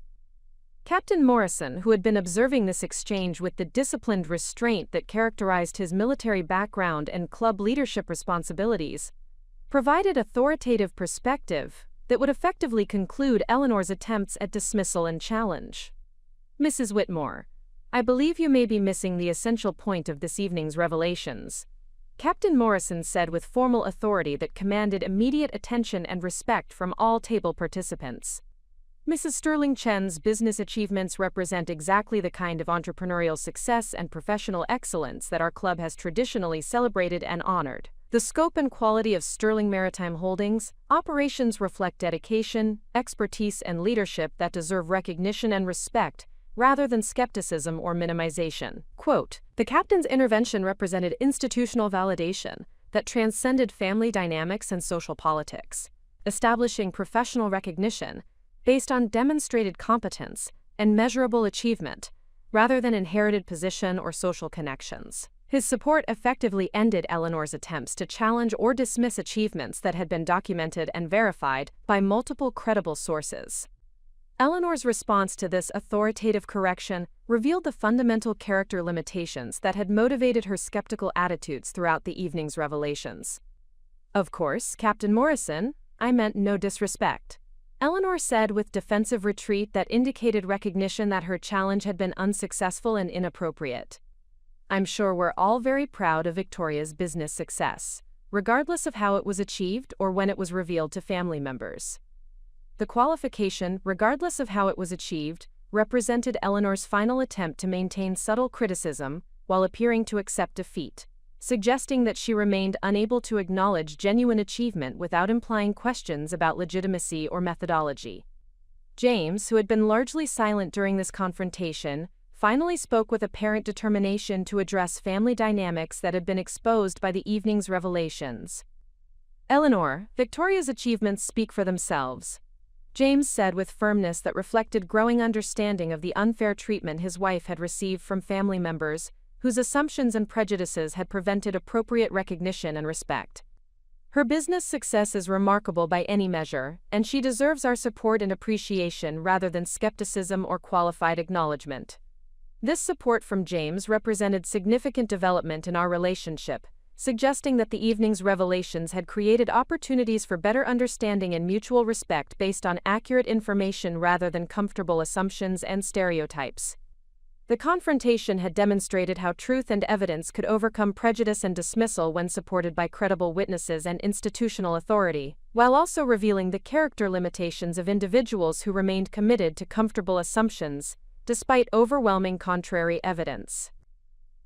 Captain Morrison, who had been observing this exchange with the disciplined restraint that characterized his military background and club leadership responsibilities, provided authoritative perspective that would effectively conclude Eleanor's attempts at dismissal and challenge. "Mrs. Whitmore, I believe you may be missing the essential point of this evening's revelations," Captain Morrison said with formal authority that commanded immediate attention and respect from all table participants. "Mrs. Sterling Chen's business achievements represent exactly the kind of entrepreneurial success and professional excellence that our club has traditionally celebrated and honored. The scope and quality of Sterling Maritime Holdings' operations reflect dedication, expertise, and leadership that deserve recognition and respect, rather than skepticism or minimization." Quote, "The captain's intervention represented institutional validation that transcended family dynamics and social politics, establishing professional recognition based on demonstrated competence and measurable achievement, rather than inherited position or social connections." His support effectively ended Eleanor's attempts to challenge or dismiss achievements that had been documented and verified by multiple credible sources. Eleanor's response to this authoritative correction revealed the fundamental character limitations that had motivated her skeptical attitudes throughout the evening's revelations. "Of course, Captain Morrison, I meant no disrespect," Eleanor said with defensive retreat that indicated recognition that her challenge had been unsuccessful and inappropriate. "I'm sure we're all very proud of Victoria's business success, regardless of how it was achieved or when it was revealed to family members." The qualification, "regardless of how it was achieved," represented Eleanor's final attempt to maintain subtle criticism while appearing to accept defeat, suggesting that she remained unable to acknowledge genuine achievement without implying questions about legitimacy or methodology. James, who had been largely silent during this confrontation, finally spoke with apparent determination to address family dynamics that had been exposed by the evening's revelations. "Eleanor, Victoria's achievements speak for themselves," James said with firmness that reflected growing understanding of the unfair treatment his wife had received from family members whose assumptions and prejudices had prevented appropriate recognition and respect. "Her business success is remarkable by any measure, and she deserves our support and appreciation rather than skepticism or qualified acknowledgement." This support from James represented significant development in our relationship, suggesting that the evening's revelations had created opportunities for better understanding and mutual respect based on accurate information rather than comfortable assumptions and stereotypes. The confrontation had demonstrated how truth and evidence could overcome prejudice and dismissal when supported by credible witnesses and institutional authority, while also revealing the character limitations of individuals who remained committed to comfortable assumptions, despite overwhelming contrary evidence.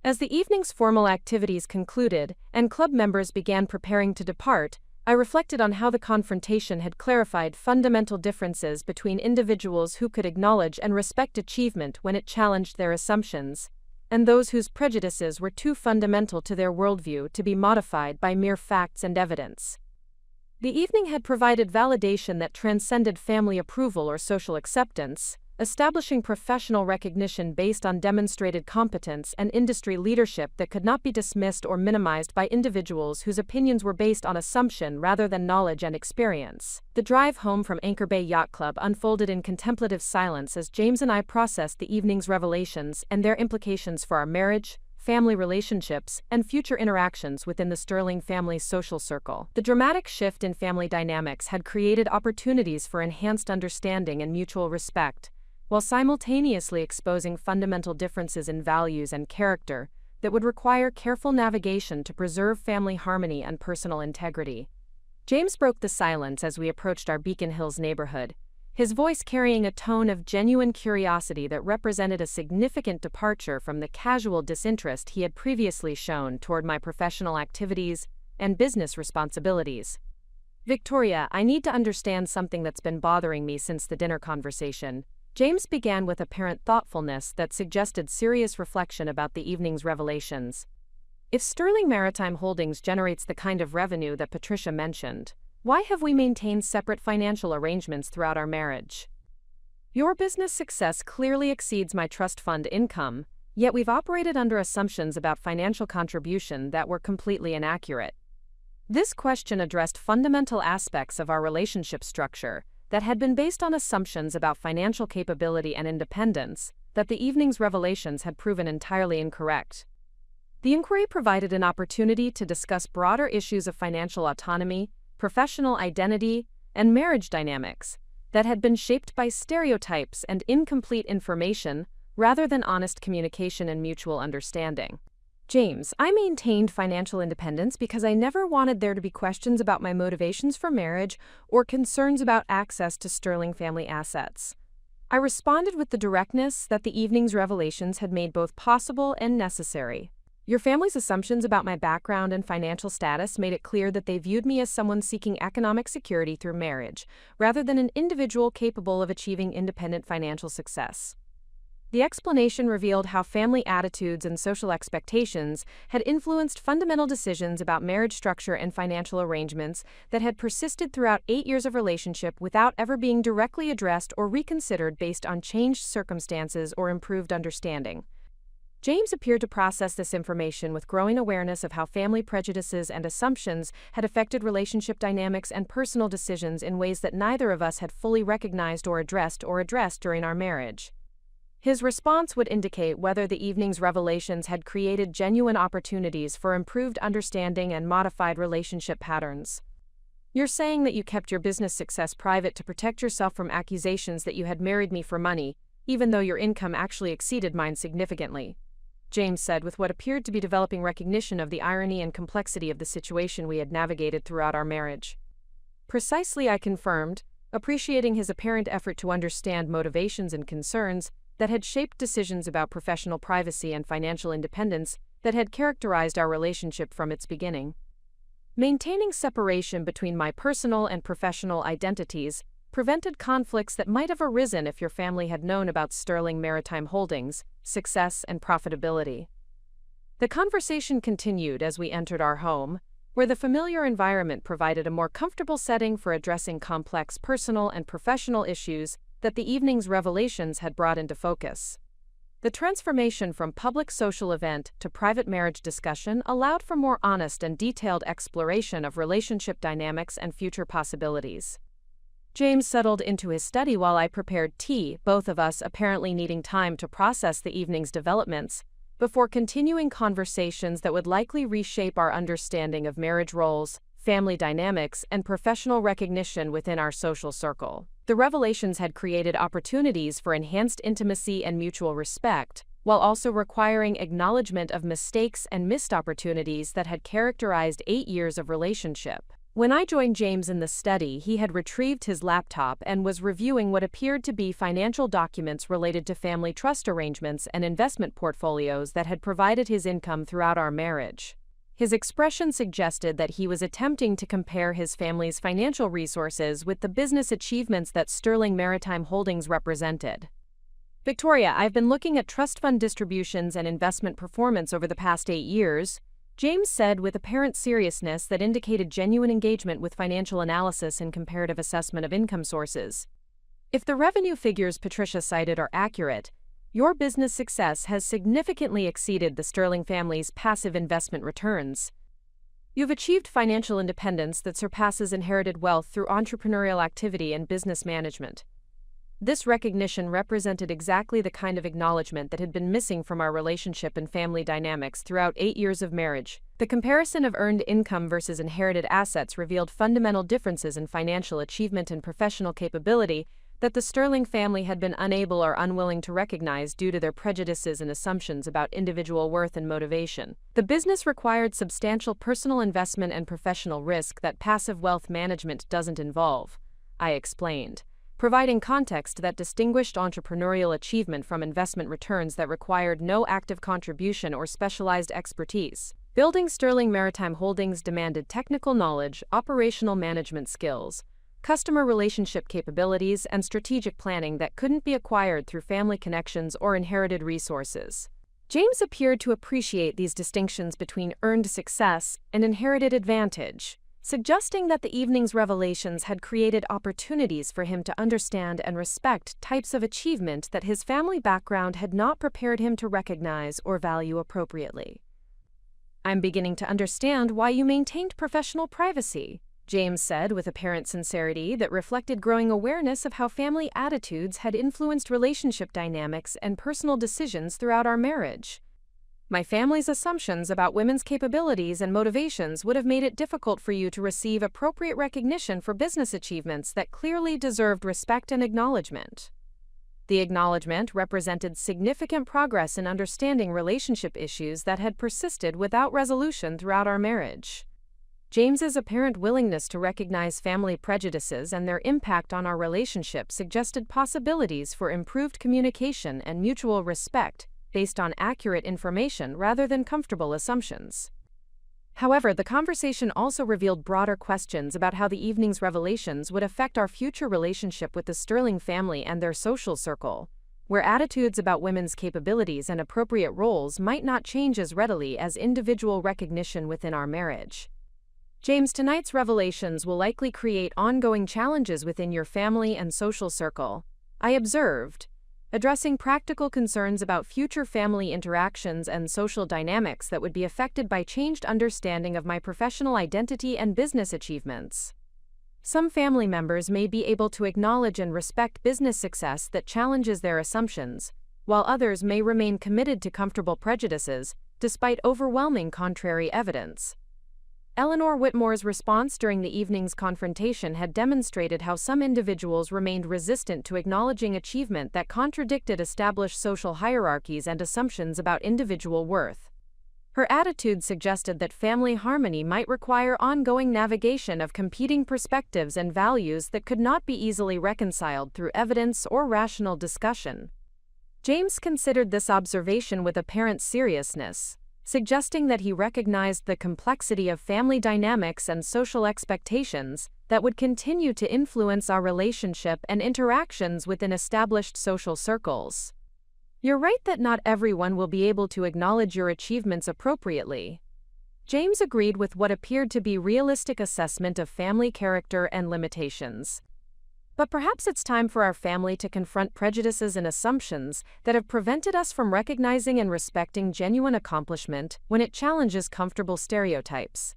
As the evening's formal activities concluded and club members began preparing to depart, I reflected on how the confrontation had clarified fundamental differences between individuals who could acknowledge and respect achievement when it challenged their assumptions, and those whose prejudices were too fundamental to their worldview to be modified by mere facts and evidence. The evening had provided validation that transcended family approval or social acceptance, establishing professional recognition based on demonstrated competence and industry leadership that could not be dismissed or minimized by individuals whose opinions were based on assumption rather than knowledge and experience. The drive home from Anchor Bay Yacht Club unfolded in contemplative silence as James and I processed the evening's revelations and their implications for our marriage, family relationships, and future interactions within the Sterling family's social circle. The dramatic shift in family dynamics had created opportunities for enhanced understanding and mutual respect, while simultaneously exposing fundamental differences in values and character that would require careful navigation to preserve family harmony and personal integrity. James broke the silence as we approached our Beacon Hills neighborhood, his voice carrying a tone of genuine curiosity that represented a significant departure from the casual disinterest he had previously shown toward my professional activities and business responsibilities. "Victoria, I need to understand something that's been bothering me since the dinner conversation." James began with apparent thoughtfulness that suggested serious reflection about the evening's revelations. "If Sterling Maritime Holdings generates the kind of revenue that Patricia mentioned, why have we maintained separate financial arrangements throughout our marriage? Your business success clearly exceeds my trust fund income, yet we've operated under assumptions about financial contribution that were completely inaccurate." This question addressed fundamental aspects of our relationship structure that had been based on assumptions about financial capability and independence that the evening's revelations had proven entirely incorrect. The inquiry provided an opportunity to discuss broader issues of financial autonomy, professional identity, and marriage dynamics that had been shaped by stereotypes and incomplete information rather than honest communication and mutual understanding. "James, I maintained financial independence because I never wanted there to be questions about my motivations for marriage or concerns about access to Sterling family assets. I responded with the directness that the evening's revelations had made both possible and necessary. Your family's assumptions about my background and financial status made it clear that they viewed me as someone seeking economic security through marriage, rather than an individual capable of achieving independent financial success." The explanation revealed how family attitudes and social expectations had influenced fundamental decisions about marriage structure and financial arrangements that had persisted throughout 8 years of relationship without ever being directly addressed or reconsidered based on changed circumstances or improved understanding. James appeared to process this information with growing awareness of how family prejudices and assumptions had affected relationship dynamics and personal decisions in ways that neither of us had fully recognized or addressed during our marriage. His response would indicate whether the evening's revelations had created genuine opportunities for improved understanding and modified relationship patterns. "You're saying that you kept your business success private to protect yourself from accusations that you had married me for money, even though your income actually exceeded mine significantly," James said with what appeared to be developing recognition of the irony and complexity of the situation we had navigated throughout our marriage. "Precisely," I confirmed, appreciating his apparent effort to understand motivations and concerns that had shaped decisions about professional privacy and financial independence that had characterized our relationship from its beginning. Maintaining separation between my personal and professional identities prevented conflicts that might have arisen if your family had known about Sterling Maritime Holdings' success and profitability. The conversation continued as we entered our home, where the familiar environment provided a more comfortable setting for addressing complex personal and professional issues that the evening's revelations had brought into focus. The transformation from public social event to private marriage discussion allowed for more honest and detailed exploration of relationship dynamics and future possibilities. James settled into his study while I prepared tea, both of us apparently needing time to process the evening's developments, before continuing conversations that would likely reshape our understanding of marriage roles, family dynamics, and professional recognition within our social circle. The revelations had created opportunities for enhanced intimacy and mutual respect, while also requiring acknowledgement of mistakes and missed opportunities that had characterized 8 years of relationship. When I joined James in the study, he had retrieved his laptop and was reviewing what appeared to be financial documents related to family trust arrangements and investment portfolios that had provided his income throughout our marriage. His expression suggested that he was attempting to compare his family's financial resources with the business achievements that Sterling Maritime Holdings represented. "Victoria, I've been looking at trust fund distributions and investment performance over the past 8 years, James said with apparent seriousness that indicated genuine engagement with financial analysis and comparative assessment of income sources. If the revenue figures Patricia cited are accurate, your business success has significantly exceeded the Sterling family's passive investment returns. You've achieved financial independence that surpasses inherited wealth through entrepreneurial activity and business management. This recognition represented exactly the kind of acknowledgement that had been missing from our relationship and family dynamics throughout 8 years of marriage. The comparison of earned income versus inherited assets revealed fundamental differences in financial achievement and professional capability that the Sterling family had been unable or unwilling to recognize due to their prejudices and assumptions about individual worth and motivation. The business required substantial personal investment and professional risk that passive wealth management doesn't involve, I explained, providing context that distinguished entrepreneurial achievement from investment returns that required no active contribution or specialized expertise. Building Sterling Maritime Holdings demanded technical knowledge, operational management skills, customer relationship capabilities, and strategic planning that couldn't be acquired through family connections or inherited resources. James appeared to appreciate these distinctions between earned success and inherited advantage, suggesting that the evening's revelations had created opportunities for him to understand and respect types of achievement that his family background had not prepared him to recognize or value appropriately. "I'm beginning to understand why you maintained professional privacy," James said with apparent sincerity that reflected growing awareness of how family attitudes had influenced relationship dynamics and personal decisions throughout our marriage. "My family's assumptions about women's capabilities and motivations would have made it difficult for you to receive appropriate recognition for business achievements that clearly deserved respect and acknowledgement." The acknowledgement represented significant progress in understanding relationship issues that had persisted without resolution throughout our marriage. James's apparent willingness to recognize family prejudices and their impact on our relationship suggested possibilities for improved communication and mutual respect based on accurate information rather than comfortable assumptions. However, the conversation also revealed broader questions about how the evening's revelations would affect our future relationship with the Sterling family and their social circle, where attitudes about women's capabilities and appropriate roles might not change as readily as individual recognition within our marriage. "James, tonight's revelations will likely create ongoing challenges within your family and social circle," I observed, addressing practical concerns about future family interactions and social dynamics that would be affected by changed understanding of my professional identity and business achievements. Some family members may be able to acknowledge and respect business success that challenges their assumptions, while others may remain committed to comfortable prejudices, despite overwhelming contrary evidence. Eleanor Whitmore's response during the evening's confrontation had demonstrated how some individuals remained resistant to acknowledging achievement that contradicted established social hierarchies and assumptions about individual worth. Her attitude suggested that family harmony might require ongoing navigation of competing perspectives and values that could not be easily reconciled through evidence or rational discussion. James considered this observation with apparent seriousness, suggesting that he recognized the complexity of family dynamics and social expectations that would continue to influence our relationship and interactions within established social circles. "You're right that not everyone will be able to acknowledge your achievements appropriately." James agreed with what appeared to be realistic assessment of family character and limitations. "But perhaps it's time for our family to confront prejudices and assumptions that have prevented us from recognizing and respecting genuine accomplishment when it challenges comfortable stereotypes."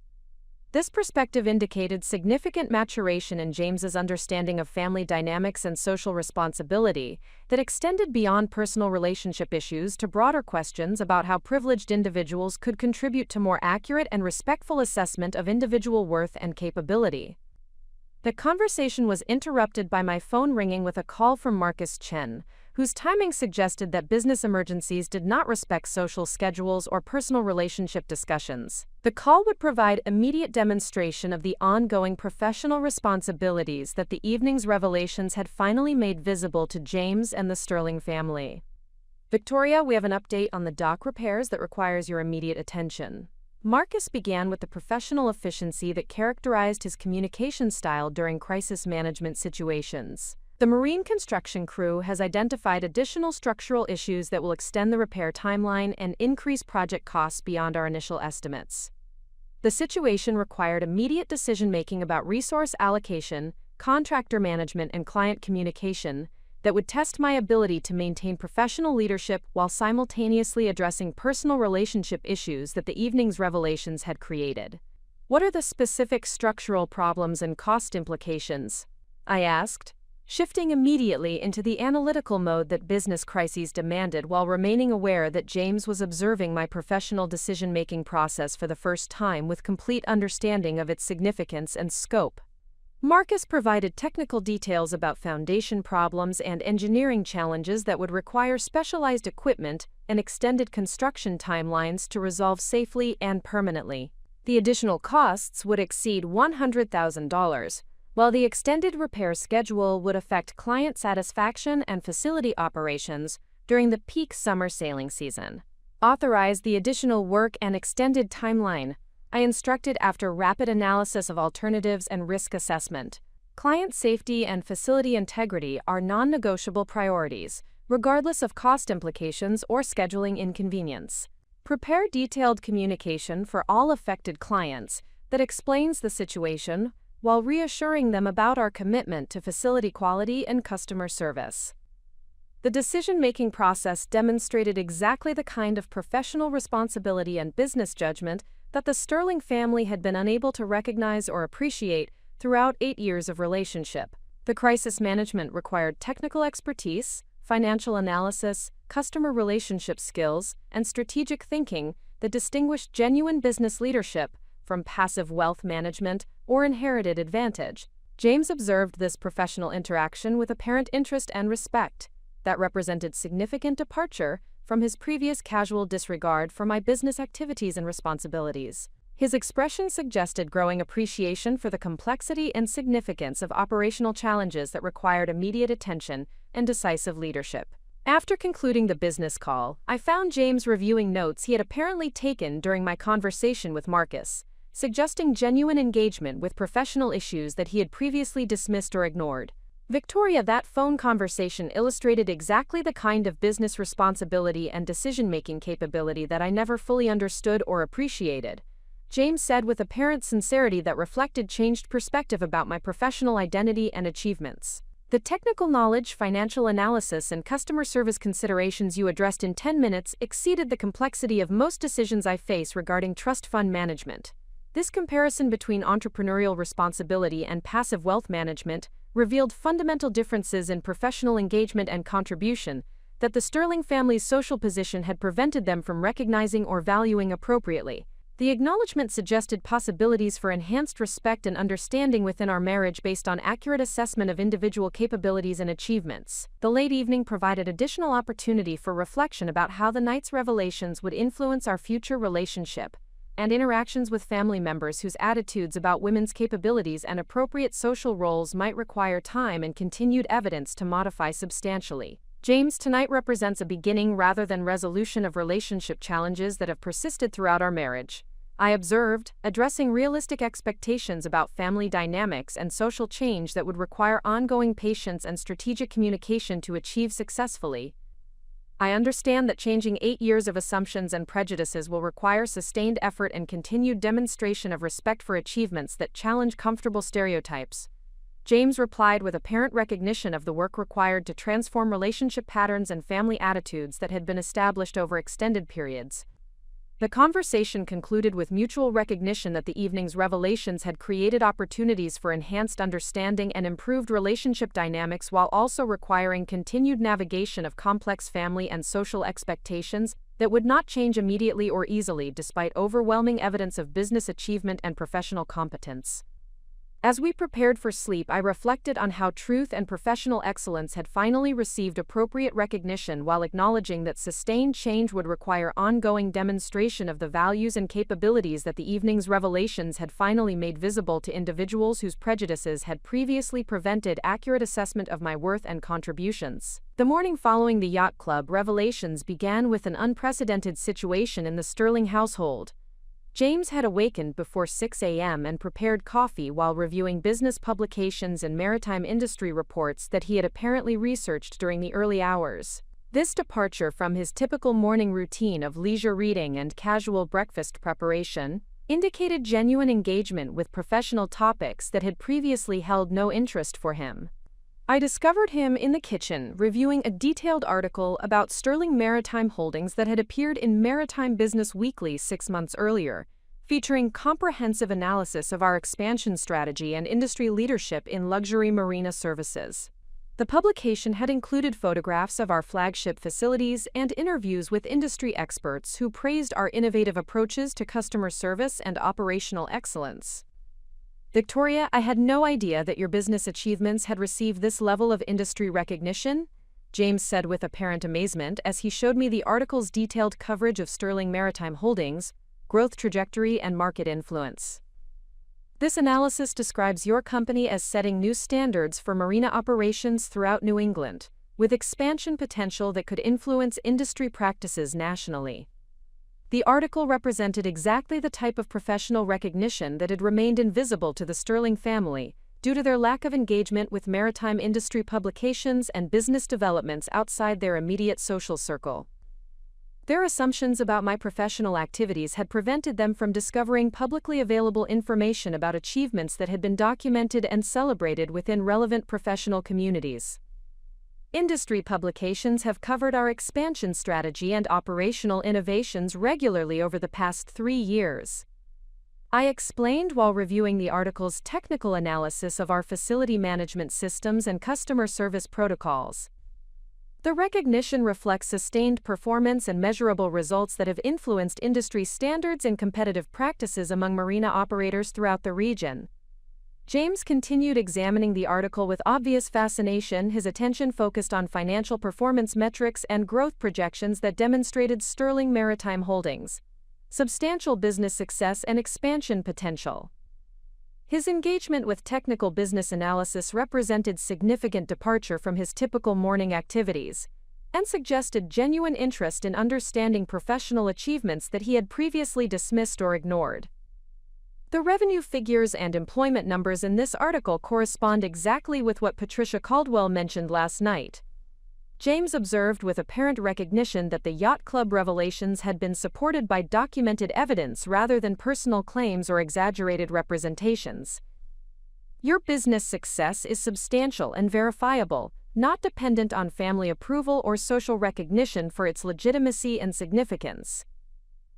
This perspective indicated significant maturation in James's understanding of family dynamics and social responsibility that extended beyond personal relationship issues to broader questions about how privileged individuals could contribute to more accurate and respectful assessment of individual worth and capability. The conversation was interrupted by my phone ringing with a call from Marcus Chen, whose timing suggested that business emergencies did not respect social schedules or personal relationship discussions. The call would provide immediate demonstration of the ongoing professional responsibilities that the evening's revelations had finally made visible to James and the Sterling family. "Victoria, we have an update on the dock repairs that requires your immediate attention." Marcus began with the professional efficiency that characterized his communication style during crisis management situations. "The marine construction crew has identified additional structural issues that will extend the repair timeline and increase project costs beyond our initial estimates. The situation required immediate decision-making about resource allocation, contractor management, and client communication that would test my ability to maintain professional leadership while simultaneously addressing personal relationship issues that the evening's revelations had created. "What are the specific structural problems and cost implications?" I asked, shifting immediately into the analytical mode that business crises demanded while remaining aware that James was observing my professional decision-making process for the first time with complete understanding of its significance and scope. Marcus provided technical details about foundation problems and engineering challenges that would require specialized equipment and extended construction timelines to resolve safely and permanently. The additional costs would exceed $100,000, while the extended repair schedule would affect client satisfaction and facility operations during the peak summer sailing season. "Authorize the additional work and extended timeline," I instructed after rapid analysis of alternatives and risk assessment. Client safety and facility integrity are non-negotiable priorities, regardless of cost implications or scheduling inconvenience. Prepare detailed communication for all affected clients that explains the situation while reassuring them about our commitment to facility quality and customer service. The decision-making process demonstrated exactly the kind of professional responsibility and business judgment that the Sterling family had been unable to recognize or appreciate throughout 8 years of relationship. The crisis management required technical expertise, financial analysis, customer relationship skills, and strategic thinking that distinguished genuine business leadership from passive wealth management or inherited advantage. James observed this professional interaction with apparent interest and respect that represented significant departure from his previous casual disregard for my business activities and responsibilities. His expression suggested growing appreciation for the complexity and significance of operational challenges that required immediate attention and decisive leadership. After concluding the business call, I found James reviewing notes he had apparently taken during my conversation with Marcus, suggesting genuine engagement with professional issues that he had previously dismissed or ignored. "Victoria, that phone conversation illustrated exactly the kind of business responsibility and decision-making capability that I never fully understood or appreciated," James said with apparent sincerity that reflected changed perspective about my professional identity and achievements. "The technical knowledge, financial analysis, and customer service considerations you addressed in 10 minutes exceeded the complexity of most decisions I face regarding trust fund management. This comparison between entrepreneurial responsibility and passive wealth management revealed fundamental differences in professional engagement and contribution that the Sterling family's social position had prevented them from recognizing or valuing appropriately. The acknowledgement suggested possibilities for enhanced respect and understanding within our marriage based on accurate assessment of individual capabilities and achievements." The late evening provided additional opportunity for reflection about how the night's revelations would influence our future relationship and interactions with family members whose attitudes about women's capabilities and appropriate social roles might require time and continued evidence to modify substantially. "James, tonight represents a beginning rather than resolution of relationship challenges that have persisted throughout our marriage," I observed, addressing realistic expectations about family dynamics and social change that would require ongoing patience and strategic communication to achieve successfully. "I understand that changing 8 years of assumptions and prejudices will require sustained effort and continued demonstration of respect for achievements that challenge comfortable stereotypes," James replied with apparent recognition of the work required to transform relationship patterns and family attitudes that had been established over extended periods. The conversation concluded with mutual recognition that the evening's revelations had created opportunities for enhanced understanding and improved relationship dynamics while also requiring continued navigation of complex family and social expectations that would not change immediately or easily despite overwhelming evidence of business achievement and professional competence. As we prepared for sleep, I reflected on how truth and professional excellence had finally received appropriate recognition while acknowledging that sustained change would require ongoing demonstration of the values and capabilities that the evening's revelations had finally made visible to individuals whose prejudices had previously prevented accurate assessment of my worth and contributions. The morning following the yacht club revelations began with an unprecedented situation in the Sterling household. James had awakened before 6 a.m. and prepared coffee while reviewing business publications and maritime industry reports that he had apparently researched during the early hours. This departure from his typical morning routine of leisure reading and casual breakfast preparation indicated genuine engagement with professional topics that had previously held no interest for him. I discovered him in the kitchen reviewing a detailed article about Sterling Maritime Holdings that had appeared in Maritime Business Weekly 6 months earlier, featuring comprehensive analysis of our expansion strategy and industry leadership in luxury marina services. The publication had included photographs of our flagship facilities and interviews with industry experts who praised our innovative approaches to customer service and operational excellence. "Victoria, I had no idea that your business achievements had received this level of industry recognition," James said with apparent amazement as he showed me the article's detailed coverage of Sterling Maritime Holdings, growth trajectory, and market influence. "This analysis describes your company as setting new standards for marina operations throughout New England, with expansion potential that could influence industry practices nationally." The article represented exactly the type of professional recognition that had remained invisible to the Sterling family due to their lack of engagement with maritime industry publications and business developments outside their immediate social circle. Their assumptions about my professional activities had prevented them from discovering publicly available information about achievements that had been documented and celebrated within relevant professional communities. Industry publications have covered our expansion strategy and operational innovations regularly over the past 3 years. I explained while reviewing the article's technical analysis of our facility management systems and customer service protocols. The recognition reflects sustained performance and measurable results that have influenced industry standards and competitive practices among marina operators throughout the region. James continued examining the article with obvious fascination, his attention focused on financial performance metrics and growth projections that demonstrated Sterling Maritime Holdings' substantial business success and expansion potential. His engagement with technical business analysis represented significant departure from his typical morning activities, and suggested genuine interest in understanding professional achievements that he had previously dismissed or ignored. The revenue figures and employment numbers in this article correspond exactly with what Patricia Caldwell mentioned last night. James observed with apparent recognition that the yacht club revelations had been supported by documented evidence rather than personal claims or exaggerated representations. "Your business success is substantial and verifiable, not dependent on family approval or social recognition for its legitimacy and significance."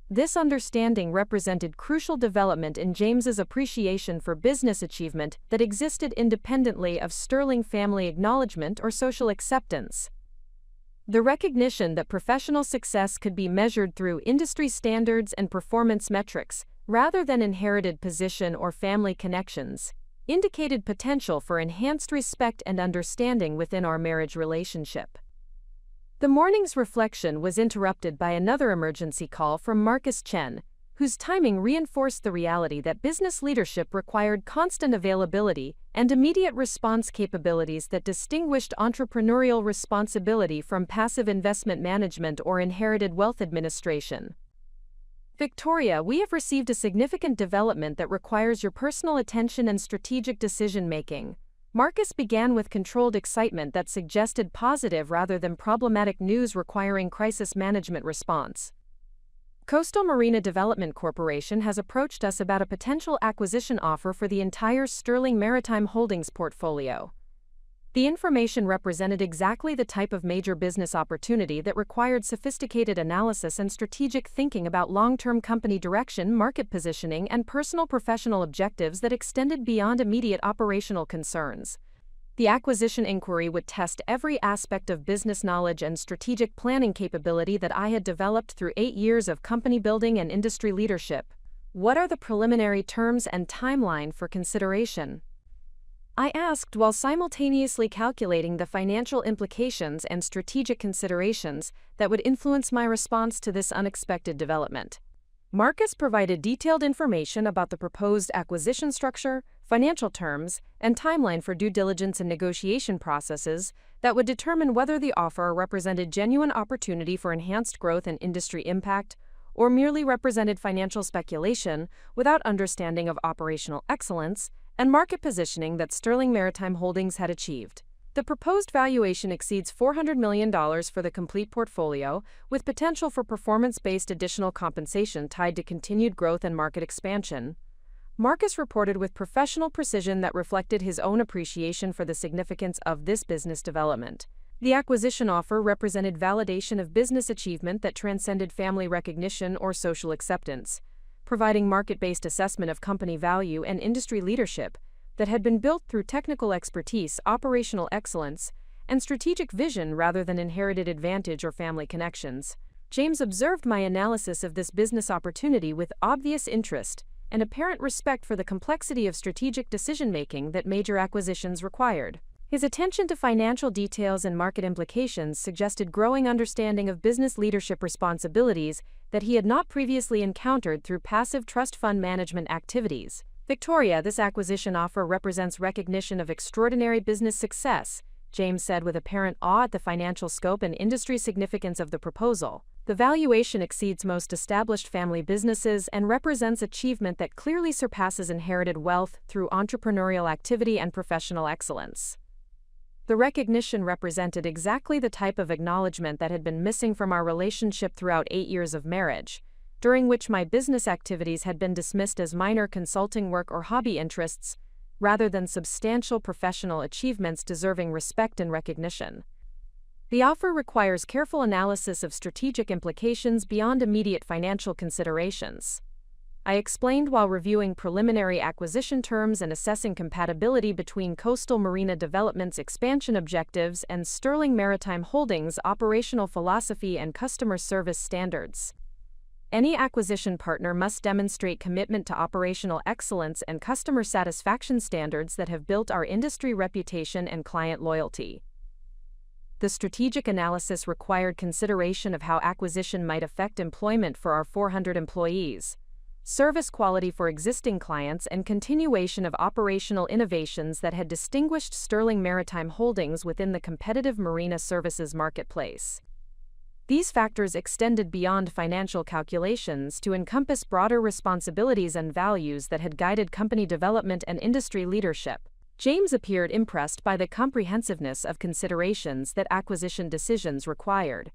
This understanding represented crucial development in James's appreciation for business achievement that existed independently of Sterling family acknowledgement or social acceptance. The recognition that professional success could be measured through industry standards and performance metrics, rather than inherited position or family connections, indicated potential for enhanced respect and understanding within our marriage relationship. The morning's reflection was interrupted by another emergency call from Marcus Chen, whose timing reinforced the reality that business leadership required constant availability and immediate response capabilities that distinguished entrepreneurial responsibility from passive investment management or inherited wealth administration. "Victoria, we have received a significant development that requires your personal attention and strategic decision-making." Marcus began with controlled excitement that suggested positive rather than problematic news requiring crisis management response. "Coastal Marina Development Corporation has approached us about a potential acquisition offer for the entire Sterling Maritime Holdings portfolio." The information represented exactly the type of major business opportunity that required sophisticated analysis and strategic thinking about long-term company direction, market positioning, and personal professional objectives that extended beyond immediate operational concerns. The acquisition inquiry would test every aspect of business knowledge and strategic planning capability that I had developed through 8 years of company building and industry leadership. "What are the preliminary terms and timeline for consideration?" I asked while simultaneously calculating the financial implications and strategic considerations that would influence my response to this unexpected development. Marcus provided detailed information about the proposed acquisition structure, financial terms, and timeline for due diligence and negotiation processes that would determine whether the offer represented genuine opportunity for enhanced growth and industry impact, or merely represented financial speculation without understanding of operational excellence and market positioning that Sterling Maritime Holdings had achieved. The proposed valuation exceeds $400 million for the complete portfolio, with potential for performance-based additional compensation tied to continued growth and market expansion. Marcus reported with professional precision that reflected his own appreciation for the significance of this business development. The acquisition offer represented validation of business achievement that transcended family recognition or social acceptance, providing market-based assessment of company value and industry leadership that had been built through technical expertise, operational excellence, and strategic vision rather than inherited advantage or family connections. James observed my analysis of this business opportunity with obvious interest and apparent respect for the complexity of strategic decision-making that major acquisitions required. His attention to financial details and market implications suggested growing understanding of business leadership responsibilities that he had not previously encountered through passive trust fund management activities. Victoria, this acquisition offer represents recognition of extraordinary business success, James said with apparent awe at the financial scope and industry significance of the proposal. The valuation exceeds most established family businesses and represents achievement that clearly surpasses inherited wealth through entrepreneurial activity and professional excellence. The recognition represented exactly the type of acknowledgement that had been missing from our relationship throughout 8 years of marriage, during which my business activities had been dismissed as minor consulting work or hobby interests, rather than substantial professional achievements deserving respect and recognition. The offer requires careful analysis of strategic implications beyond immediate financial considerations. I explained while reviewing preliminary acquisition terms and assessing compatibility between Coastal Marina Development's expansion objectives and Sterling Maritime Holdings' operational philosophy and customer service standards. Any acquisition partner must demonstrate commitment to operational excellence and customer satisfaction standards that have built our industry reputation and client loyalty. The strategic analysis required consideration of how acquisition might affect employment for our 400 employees, service quality for existing clients, and continuation of operational innovations that had distinguished Sterling Maritime Holdings within the competitive marina services marketplace. These factors extended beyond financial calculations to encompass broader responsibilities and values that had guided company development and industry leadership. James appeared impressed by the comprehensiveness of considerations that acquisition decisions required,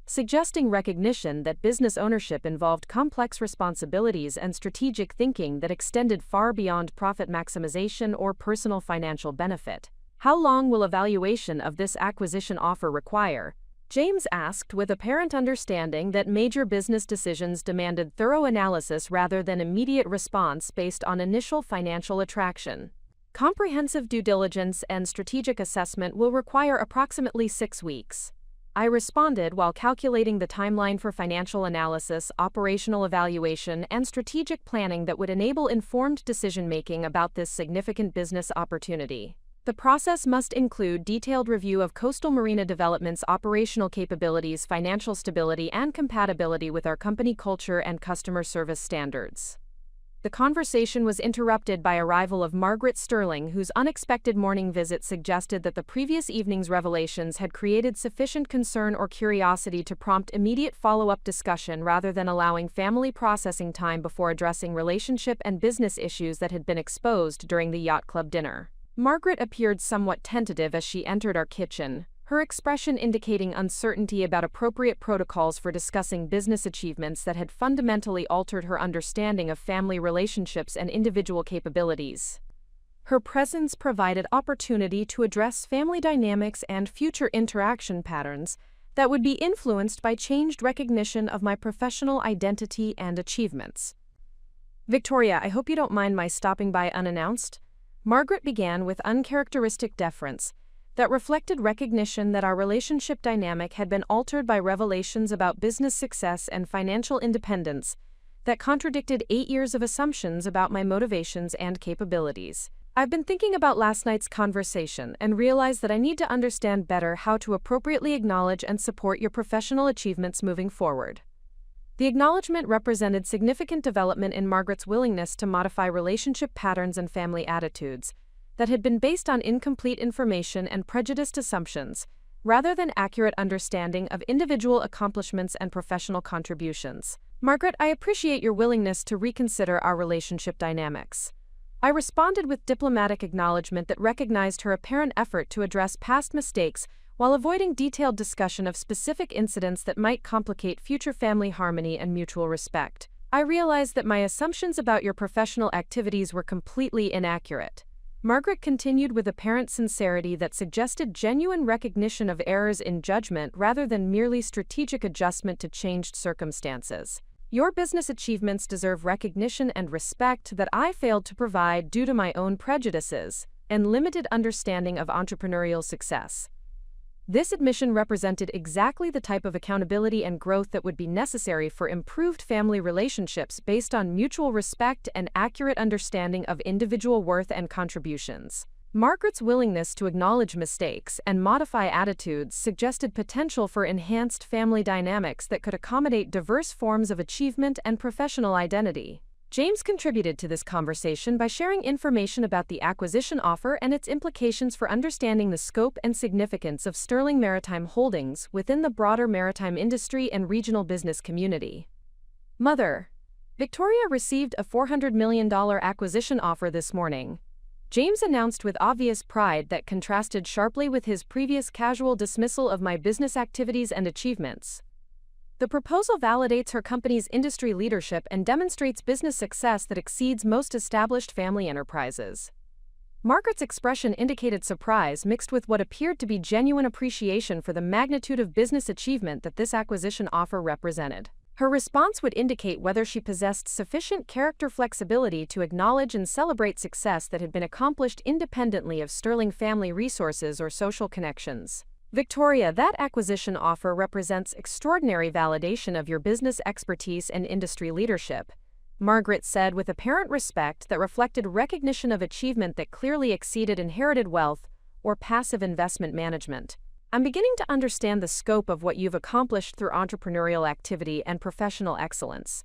suggesting recognition that business ownership involved complex responsibilities and strategic thinking that extended far beyond profit maximization or personal financial benefit. How long will evaluation of this acquisition offer require? James asked with apparent understanding that major business decisions demanded thorough analysis rather than immediate response based on initial financial attraction. Comprehensive due diligence and strategic assessment will require approximately 6 weeks. I responded while calculating the timeline for financial analysis, operational evaluation, and strategic planning that would enable informed decision-making about this significant business opportunity. The process must include detailed review of Coastal Marina Development's operational capabilities, financial stability, and compatibility with our company culture and customer service standards. The conversation was interrupted by arrival of Margaret Sterling, whose unexpected morning visit suggested that the previous evening's revelations had created sufficient concern or curiosity to prompt immediate follow-up discussion rather than allowing family processing time before addressing relationship and business issues that had been exposed during the yacht club dinner. Margaret appeared somewhat tentative as she entered our kitchen, her expression indicating uncertainty about appropriate protocols for discussing business achievements that had fundamentally altered her understanding of family relationships and individual capabilities. Her presence provided opportunity to address family dynamics and future interaction patterns that would be influenced by changed recognition of my professional identity and achievements. "Victoria, I hope you don't mind my stopping by unannounced," Margaret began with uncharacteristic deference that reflected recognition that our relationship dynamic had been altered by revelations about business success and financial independence that contradicted 8 years of assumptions about my motivations and capabilities. "I've been thinking about last night's conversation and realized that I need to understand better how to appropriately acknowledge and support your professional achievements moving forward." The acknowledgement represented significant development in Margaret's willingness to modify relationship patterns and family attitudes that had been based on incomplete information and prejudiced assumptions, rather than accurate understanding of individual accomplishments and professional contributions. "Margaret, I appreciate your willingness to reconsider our relationship dynamics. I responded with diplomatic acknowledgement that recognized her apparent effort to address past mistakes while avoiding detailed discussion of specific incidents that might complicate future family harmony and mutual respect. I realized that my assumptions about your professional activities were completely inaccurate. Margaret continued with apparent sincerity that suggested genuine recognition of errors in judgment rather than merely strategic adjustment to changed circumstances. Your business achievements deserve recognition and respect that I failed to provide due to my own prejudices and limited understanding of entrepreneurial success. This admission represented exactly the type of accountability and growth that would be necessary for improved family relationships based on mutual respect and accurate understanding of individual worth and contributions. Margaret's willingness to acknowledge mistakes and modify attitudes suggested potential for enhanced family dynamics that could accommodate diverse forms of achievement and professional identity. James contributed to this conversation by sharing information about the acquisition offer and its implications for understanding the scope and significance of Sterling Maritime Holdings within the broader maritime industry and regional business community. Mother, Victoria received a $400 million acquisition offer this morning. James announced with obvious pride that contrasted sharply with his previous casual dismissal of my business activities and achievements. The proposal validates her company's industry leadership and demonstrates business success that exceeds most established family enterprises. Margaret's expression indicated surprise mixed with what appeared to be genuine appreciation for the magnitude of business achievement that this acquisition offer represented. Her response would indicate whether she possessed sufficient character flexibility to acknowledge and celebrate success that had been accomplished independently of Sterling family resources or social connections. Victoria, that acquisition offer represents extraordinary validation of your business expertise and industry leadership, Margaret said with apparent respect that reflected recognition of achievement that clearly exceeded inherited wealth or passive investment management. I'm beginning to understand the scope of what you've accomplished through entrepreneurial activity and professional excellence.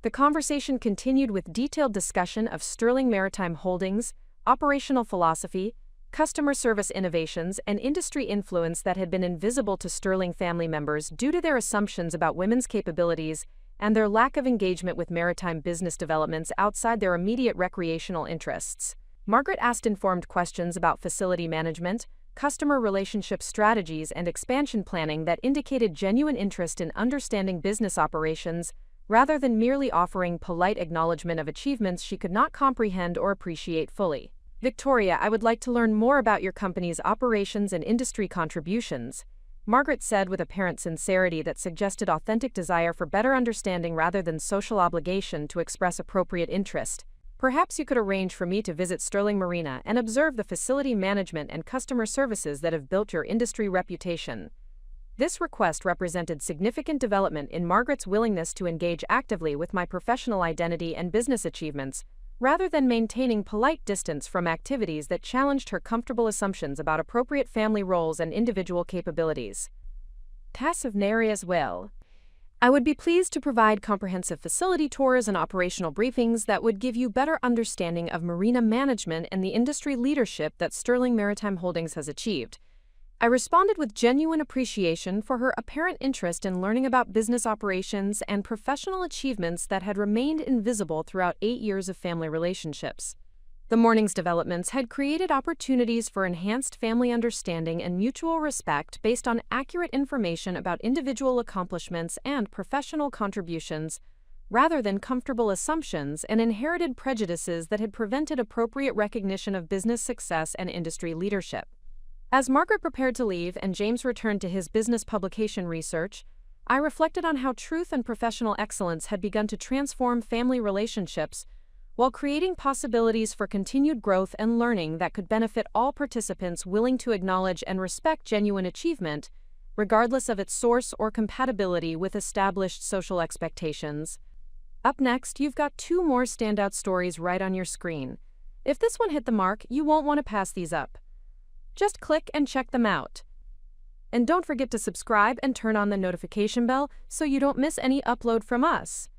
The conversation continued with detailed discussion of Sterling Maritime Holdings, operational philosophy, customer service innovations, and industry influence that had been invisible to Sterling family members due to their assumptions about women's capabilities and their lack of engagement with maritime business developments outside their immediate recreational interests. Margaret asked informed questions about facility management, customer relationship strategies, and expansion planning that indicated genuine interest in understanding business operations rather than merely offering polite acknowledgement of achievements she could not comprehend or appreciate fully. Victoria, I would like to learn more about your company's operations and industry contributions, Margaret said with apparent sincerity that suggested authentic desire for better understanding rather than social obligation to express appropriate interest. Perhaps you could arrange for me to visit Sterling Marina and observe the facility management and customer services that have built your industry reputation. This request represented significant development in Margaret's willingness to engage actively with my professional identity and business achievements, rather than maintaining polite distance from activities that challenged her comfortable assumptions about appropriate family roles and individual capabilities. Passive Nary as well. I would be pleased to provide comprehensive facility tours and operational briefings that would give you better understanding of marina management and the industry leadership that Sterling Maritime Holdings has achieved. I responded with genuine appreciation for her apparent interest in learning about business operations and professional achievements that had remained invisible throughout 8 years of family relationships. The morning's developments had created opportunities for enhanced family understanding and mutual respect based on accurate information about individual accomplishments and professional contributions, rather than comfortable assumptions and inherited prejudices that had prevented appropriate recognition of business success and industry leadership. As Margaret prepared to leave and James returned to his business publication research, I reflected on how truth and professional excellence had begun to transform family relationships while creating possibilities for continued growth and learning that could benefit all participants willing to acknowledge and respect genuine achievement, regardless of its source or compatibility with established social expectations. Up next, you've got 2 more standout stories right on your screen. If this one hit the mark, you won't want to pass these up. Just click and check them out. And don't forget to subscribe and turn on the notification bell so you don't miss any upload from us.